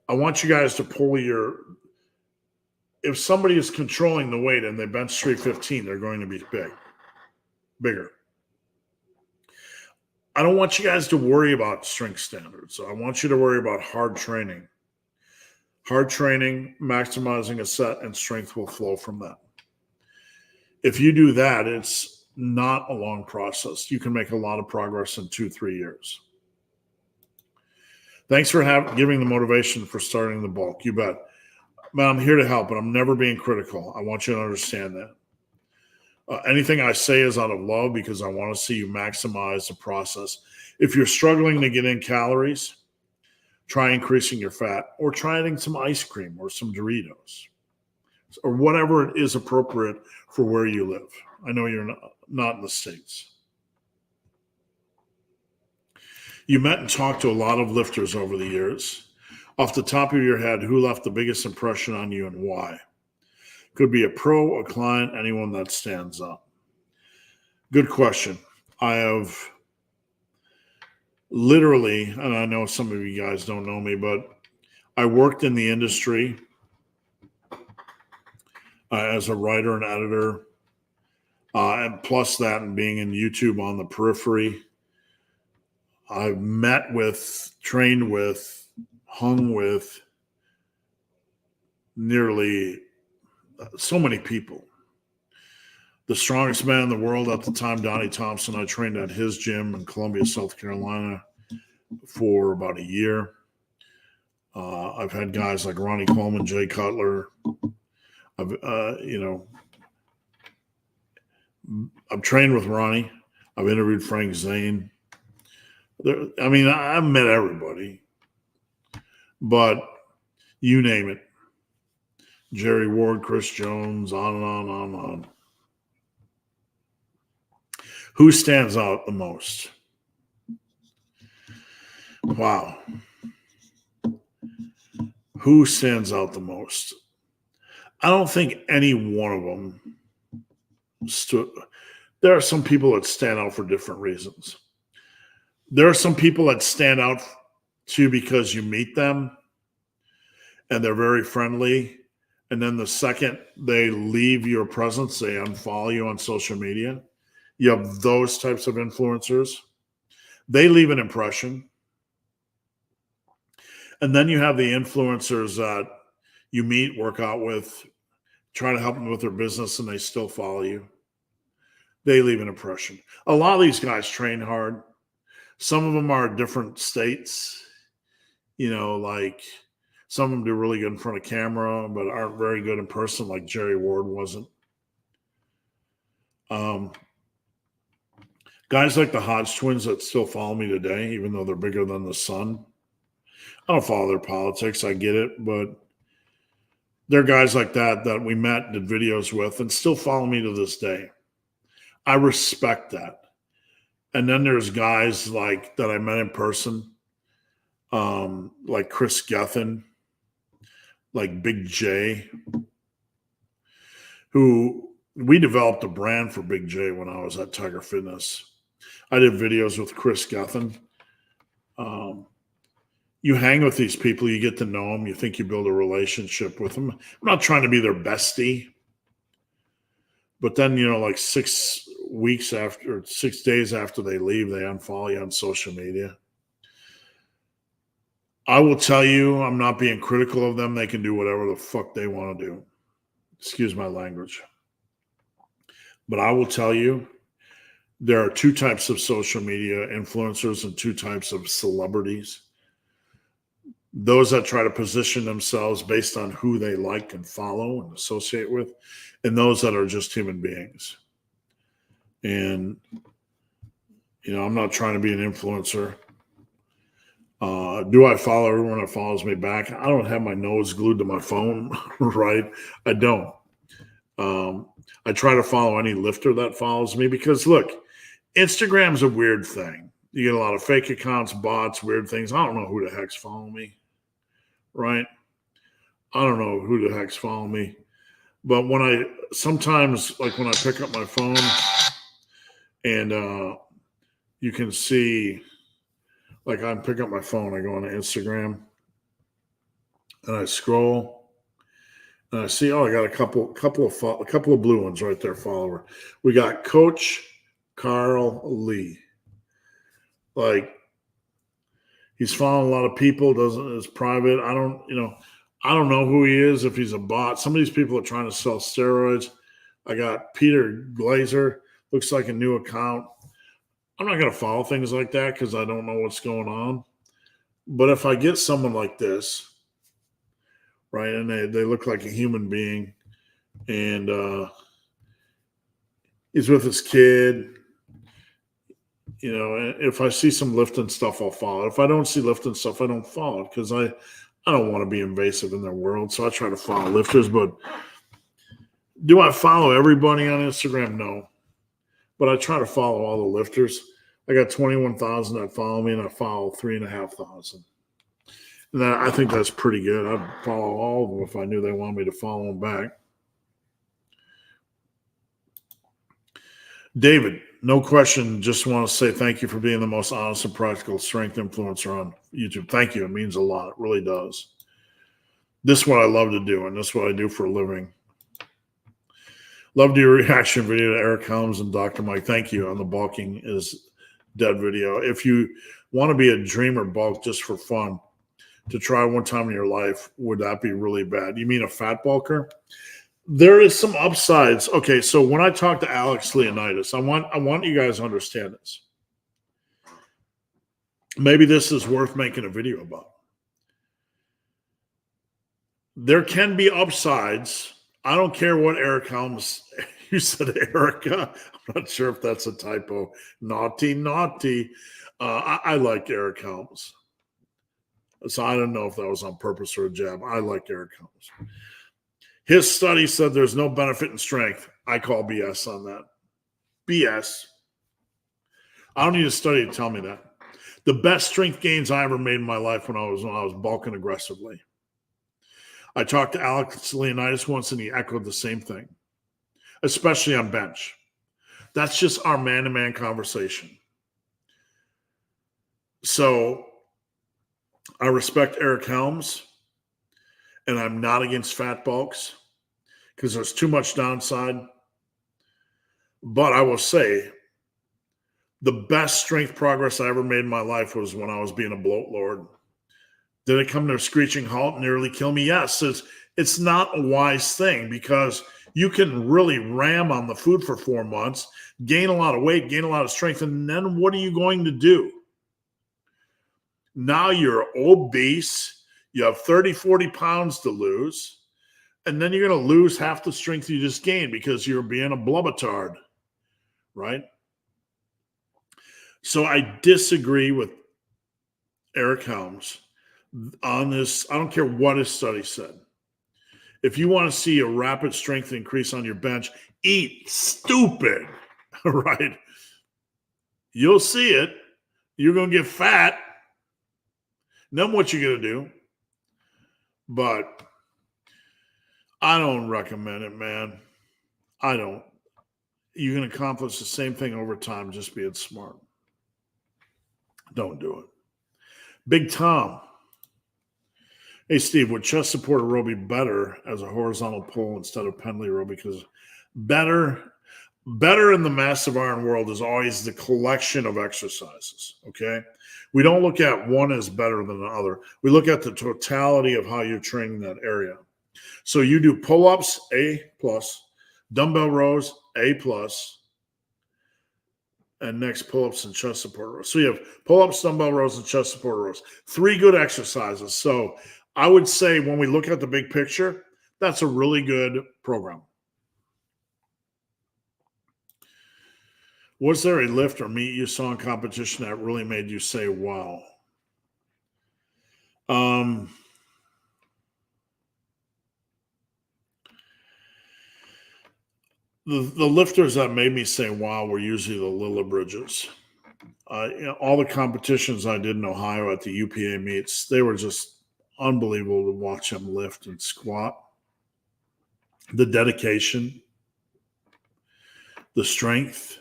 I want you guys to pull if somebody is controlling the weight and they bench 315, they're going to be bigger. I don't want you guys to worry about strength standards. I want you to worry about hard training. Hard training, maximizing a set, and strength will flow from that. If you do that, it's not a long process. You can make a lot of progress in 2-3 years. Thanks for giving the motivation for starting the bulk. You bet. Man, I'm here to help, and I'm never being critical. I want you to understand that. Anything I say is out of love because I want to see you maximize the process. If you're struggling to get in calories, try increasing your fat, or try eating some ice cream or some Doritos or whatever it is appropriate for where you live. I know you're not in the States. You met and talked to a lot of lifters over the years. Off the top of your head, who left the biggest impression on you and why? Could be a pro, a client, anyone that stands up. Good question. I have literally, and I know some of you guys don't know me, but I worked in the industry as a writer and editor, and plus that, and being in YouTube on the periphery. I've met with, trained with, hung with nearly so many people. The strongest man in the world at the time, Donnie Thompson, I trained at his gym in Columbia, South Carolina for about a year. I've had guys like Ronnie Coleman, Jay Cutler. I've trained with Ronnie. I've interviewed Frank Zane. I've met everybody, but you name it. Jerry Ward, Chris Jones, on and on, on and on. Who stands out the most? Wow. Who stands out the most? I don't think any one of them stood. There are some people that stand out for different reasons. There are some people that stand out to you because you meet them and they're very friendly. And then the second they leave your presence, they unfollow you on social media. You have those types of influencers. They leave an impression. And then you have the influencers that you meet, work out with, try to help them with their business, and they still follow you. They leave an impression. A lot of these guys train hard. Some of them are different states. Like some of them do really good in front of camera, but aren't very good in person, like Jerry Ward wasn't. Guys like the Hodge twins that still follow me today, even though they're bigger than the sun. I don't follow their politics. I get it, but they're guys like that we met, did videos with, and still follow me to this day. I respect that. And then there's guys like that I met in person, like Chris Gethin, like Big J, who we developed a brand for Big J when I was at Tiger Fitness. I did videos with Chris Gethin. You hang with these people, you get to know them, you think you build a relationship with them. I'm not trying to be their bestie, but then, like 6 weeks after, 6 days after they leave, they unfollow you on social media. I will tell you, I'm not being critical of them. They can do whatever the fuck they want to do. Excuse my language. But I will tell you, there are 2 types of social media influencers and 2 types of celebrities. Those that try to position themselves based on who they like and follow and associate with, and those that are just human beings. And, I'm not trying to be an influencer. Do I follow everyone that follows me back? I don't have my nose glued to my phone, right? I don't. I try to follow any lifter that follows me because, look, Instagram's a weird thing. You get a lot of fake accounts, bots, weird things. I don't know who the heck's following me, right? I don't know who the heck's following me. But sometimes, like when I pick up my phone and you can see, like I pick up my phone, I go on Instagram and I scroll and I see, I got a couple of blue ones right there, follower. We got Coach Carl Lee. Like, he's following a lot of people, is private. I don't know who he is, if he's a bot. Some of these people are trying to sell steroids. I got Peter Glazer, looks like a new account. I'm not going to follow things like that because I don't know what's going on. But if I get someone like this, right, and they look like a human being, and he's with his kid, if I see some lifting stuff, I'll follow it. If I don't see lifting stuff, I don't follow it because I don't want to be invasive in their world. So I try to follow lifters. But do I follow everybody on Instagram? No. But I try to follow all the lifters. I got 21,000 that follow me, and I follow 3,500. And I think that's pretty good. I'd follow all of them if I knew they wanted me to follow them back. David, no question. Just want to say thank you for being the most honest and practical strength influencer on YouTube. Thank you. It means a lot. It really does. This is what I love to do, and this is what I do for a living. Loved your reaction video to Eric Helms and Dr. Mike. Thank you on the bulking is dead video. If you want to be a dreamer bulk just for fun, to try one time in your life, would that be really bad? You mean a fat bulker? There is some upsides. Okay, so when I talk to Alex Leonidas, I want you guys to understand this. Maybe this is worth making a video about. There can be upsides. I don't care what Eric Helms, you said Erica. I'm not sure if that's a typo. Naughty. I like Eric Helms. So I don't know if that was on purpose or a jab. I like Eric Helms. His study said there's no benefit in strength. I call BS on that. BS. I don't need a study to tell me that. The best strength gains I ever made in my life when I was bulking aggressively. I talked to Alex Leonidas once, and he echoed the same thing, especially on bench. That's just our man-to-man conversation. So I respect Eric Helms, and I'm not against fat bulks because there's too much downside. But I will say the best strength progress I ever made in my life was when I was being a bloat lord. Did it come to a screeching halt and nearly kill me? Yes. It's not a wise thing because you can really ram on the food for 4 months, gain a lot of weight, gain a lot of strength, and then what are you going to do? Now you're obese, you have 30, 40 pounds to lose, and then you're going to lose half the strength you just gained because you're being a blubbitard, right? So I disagree with Eric Helms on this. I don't care what his study said. If you want to see a rapid strength increase on your bench, eat stupid, right? You'll see it. You're going to get fat. Then what you going to do? But I don't recommend it, man. I don't. You can accomplish the same thing over time just being smart. Don't do it. Big Tom. Hey, Steve, would chest support row be better as a horizontal pull instead of pendlay row? Because better in the massive iron world is always the collection of exercises, okay? We don't look at one as better than the other. We look at the totality of how you're training that area. So you do pull-ups, A+, dumbbell rows, A+, and next pull-ups and chest support rows. So you have pull-ups, dumbbell rows, and chest support rows. 3 good exercises. So I would say when we look at the big picture, that's a really good program. Was there a lift or meet you saw in competition that really made you say, wow? The lifters that made me say, wow, were usually the Lilla Bridges. All the competitions I did in Ohio at the UPA meets, they were just unbelievable to watch them lift and squat. The dedication, the strength.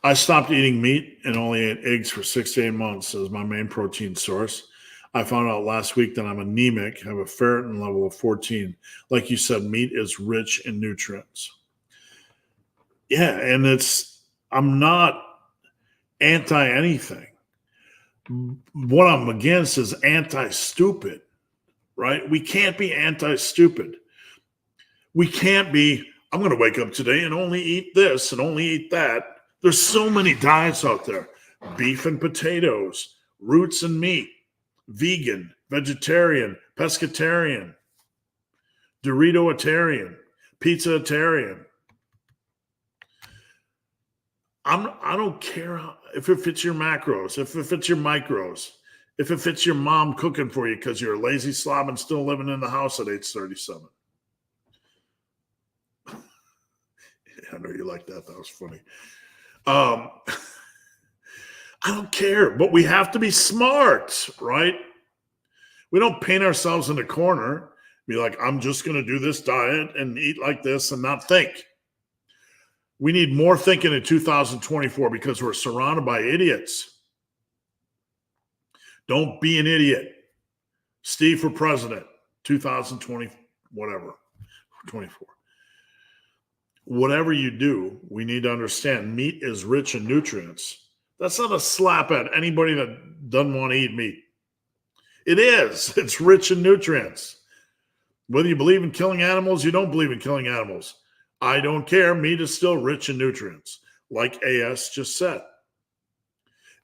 I stopped eating meat and only ate eggs for 6 to 8 months as my main protein source. I found out last week that I'm anemic, have a ferritin level of 14. Like you said, meat is rich in nutrients. Yeah, and I'm not anti anything. What I'm against is anti-stupid, right? We can't be anti-stupid. We can't be, I'm going to wake up today and only eat this and only eat that. There's so many diets out there. Beef and potatoes, roots and meat, vegan, vegetarian, pescatarian, Dorito-atarian, pizza-atarian. I don't care if it fits your macros, if it fits your micros, if it fits your mom cooking for you because you're a lazy slob and still living in the house at age 37. I know you like that. That was funny. I don't care, but we have to be smart, right? We don't paint ourselves in a corner, be like, I'm just going to do this diet and eat like this and not think. We need more thinking in 2024 because we're surrounded by idiots. Don't be an idiot. Steve for president, 2020, whatever, 24. Whatever you do, we need to understand meat is rich in nutrients. That's not a slap at anybody that doesn't want to eat meat. It is. It's rich in nutrients. Whether you believe in killing animals, you don't believe in killing animals. I don't care. Meat is still rich in nutrients, like AS just said.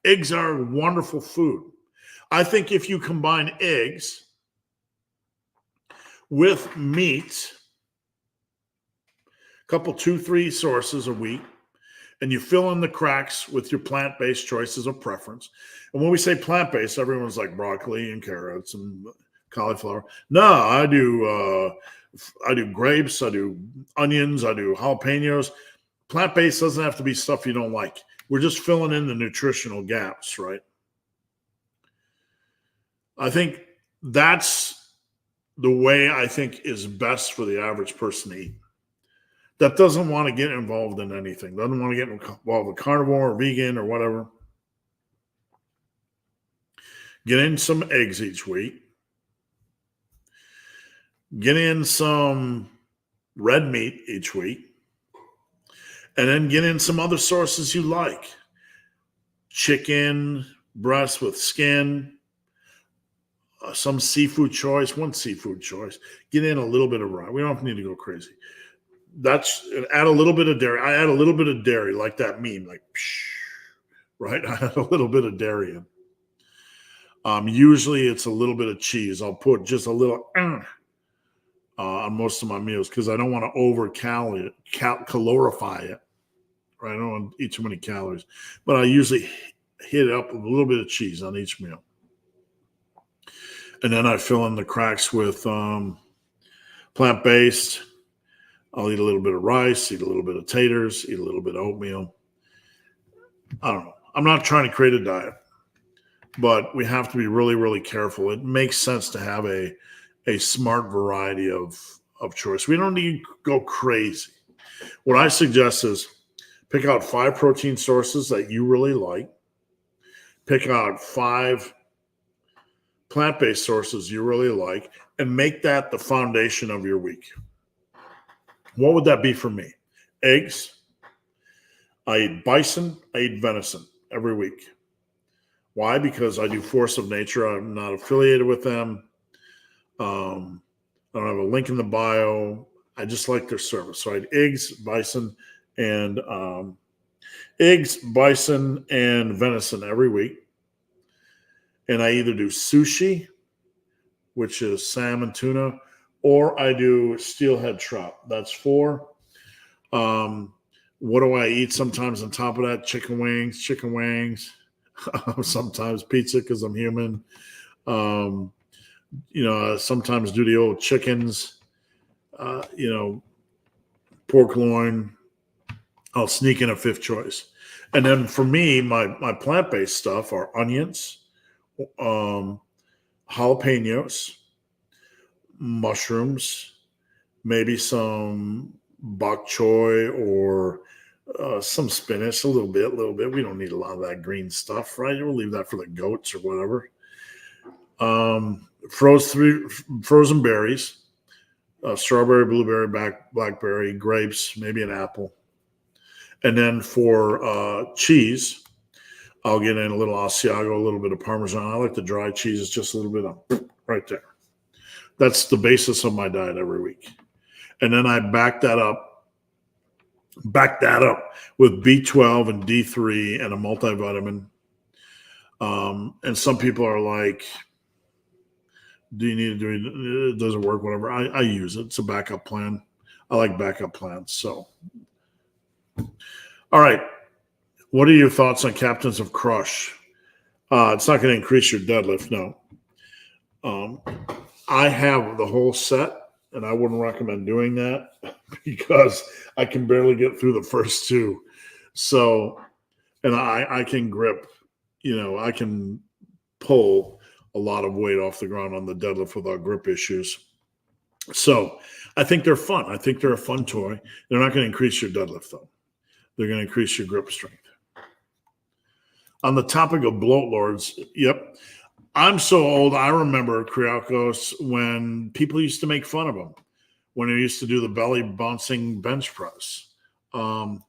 Eggs are wonderful food. I think if you combine eggs with meat, a couple, 2-3 sources a week, and you fill in the cracks with your plant-based choices of preference. And when we say plant-based, everyone's like broccoli and carrots and cauliflower. No, I do grapes, I do onions, I do jalapenos. Plant-based doesn't have to be stuff you don't like. We're just filling in the nutritional gaps, right? I think that's the way I think is best for the average person to eat. That doesn't want to get involved in anything, doesn't want to get involved with carnivore or vegan or whatever. Get in some eggs each week. Get in some red meat each week. And then get in some other sources you like. Chicken, breast with skin, some seafood choice, one seafood choice. Get in a little bit of rice. We don't need to go crazy. Add a little bit of dairy. I add a little bit of dairy, like that meme, like, right? I add a little bit of dairy in. Usually it's a little bit of cheese. I'll put just a little on most of my meals because I don't want to calorify it. Right? I don't want to eat too many calories. But I usually hit it up with a little bit of cheese on each meal. And then I fill in the cracks with plant-based. I'll eat a little bit of rice, eat a little bit of taters, eat a little bit of oatmeal. I don't know. I'm not trying to create a diet, but we have to be really, really careful. It makes sense to have a smart variety of of choice. We don't need to go crazy. What I suggest is pick out 5 protein sources that you really like. Pick out 5 plant-based sources you really like, and make that the foundation of your week. What would that be for me? Eggs. I eat bison. I eat venison every week. Why? Because I do Force of Nature. I'm not affiliated with them. I don't have a link in the bio. I just like their service. So I eat eggs, bison, and venison every week. And I either do sushi, which is salmon, tuna, or I do steelhead trout. That's 4. What do I eat sometimes on top of that? Chicken wings. Sometimes pizza because I'm human. Sometimes do the old chickens, pork loin. I'll sneak in a 5th choice. And then for me, my plant-based stuff are onions, jalapenos, mushrooms, maybe some bok choy or some spinach, a little bit. We don't need a lot of that green stuff, right? We'll leave that for the goats or whatever. Frozen berries, strawberry, blueberry, blackberry, grapes, maybe an apple. And then for cheese, I'll get in a little Asiago, a little bit of Parmesan. I like the dry cheese. It's just a little bit of right there. That's the basis of my diet every week. And then I back that up with B12 and D3 and a multivitamin. And some people are like, do you need to do it? It doesn't work, whatever. I use it. It's a backup plan. I like backup plans. So, all right. What are your thoughts on Captains of Crush? It's not going to increase your deadlift, no. I have the whole set, and I wouldn't recommend doing that because I can barely get through the first 2. So, and I can grip, I can pull a lot of weight off the ground on the deadlift without grip issues. So I think they're fun. I think they're a fun toy. They're not going to increase your deadlift, though. They're going to increase your grip strength. On the topic of bloat lords, yep. I'm so old, I remember Kriakos when people used to make fun of him when he used to do the belly bouncing bench press. I'm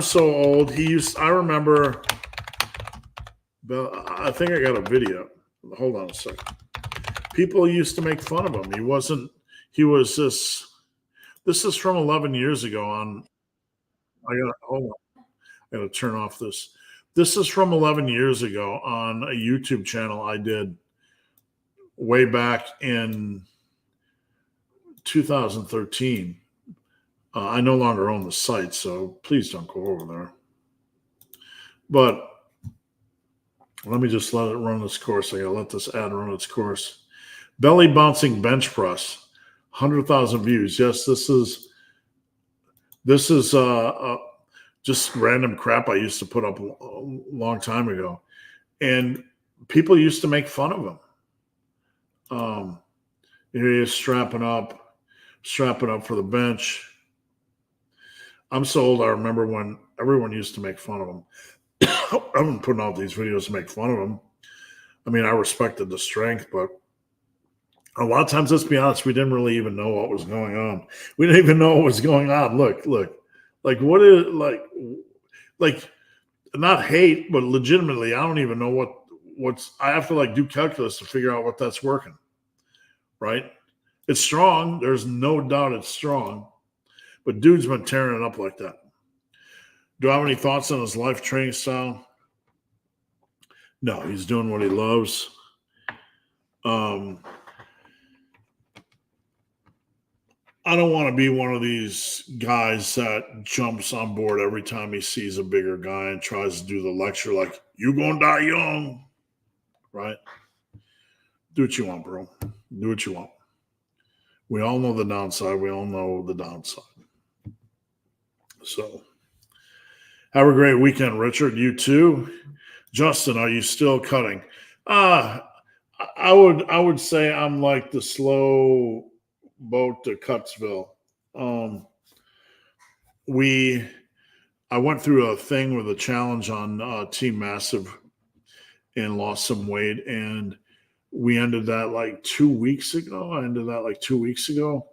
so old. I remember, I think I got a video. Hold on a second. People used to make fun of him. This is from 11 years ago hold on. I got to turn off this. This is from 11 years ago on a YouTube channel I did way back in 2013. I no longer own the site, so please don't go over there. But let me just let it run its course. I got to let this ad run its course. Belly bouncing bench press, 100,000 views. Yes, this is just random crap I used to put up a long time ago. And people used to make fun of him. He's strapping up for the bench. I'm so old, I remember when everyone used to make fun of him. I've been putting out these videos to make fun of him. I mean, I respected the strength, but a lot of times, let's be honest, we didn't really even know what was going on. We didn't even know what was going on. Look. Like, what is, like, not hate, but legitimately, I don't even know I have to, do calculus to figure out what that's working, right? It's strong. There's no doubt it's strong. But dude's been tearing it up like that. Do I have any thoughts on his life training style? No, he's doing what he loves. I don't want to be one of these guys that jumps on board every time he sees a bigger guy and tries to do the lecture like, you gonna die young, right? Do what you want, bro. Do what you want. We all know the downside. So have a great weekend, Richard. You too. Justin, are you still cutting? I would say I'm like the slow boat to Cutsville. I went through a thing with a challenge on Team Massive and lost some weight, and we ended that like 2 weeks ago.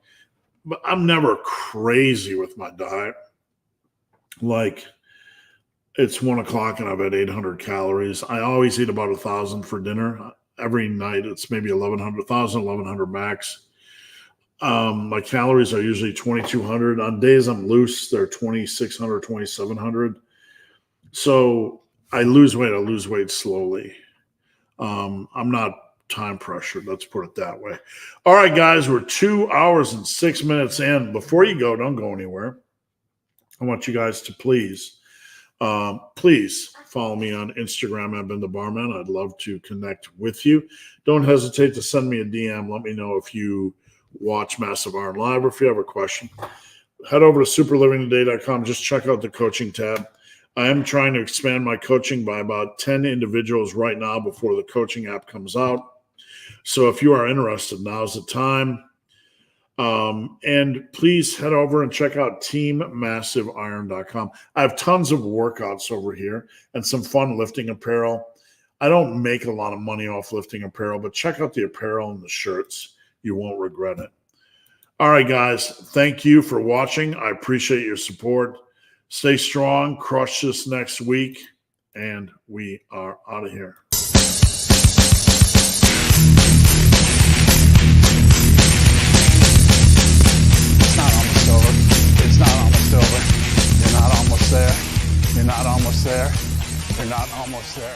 But I'm never crazy with my diet. Like, it's 1 o'clock and I've had 800 calories. I always eat about 1,000 for dinner. Every night it's maybe 1,100 max. My calories are usually 2,200. On days I'm loose, they're 2,600, 2,700. So I lose weight slowly. I'm not time pressured. Let's put it that way. All right, guys, we're 2 hours and 6 minutes in. Before you go, don't go anywhere. I want you guys to please follow me on Instagram. I've been the barman. I'd love to connect with you. Don't hesitate to send me a DM. Let me know if you watch Massive Iron Live or if you have a question. Head over to superlivingtoday.com. Just check out the coaching tab. I am trying to expand my coaching by about 10 individuals right now before the coaching app comes out. So if you are interested, now's the time. And please head over and check out teammassiveiron.com. I have tons of workouts over here and some fun lifting apparel. I don't make a lot of money off lifting apparel, but check out the apparel and the shirts. You won't regret it. All right, guys. Thank you for watching. I appreciate your support. Stay strong. Crush this next week. And we are out of here. It's not almost over. You're not almost there. You're not almost there. You're not almost there.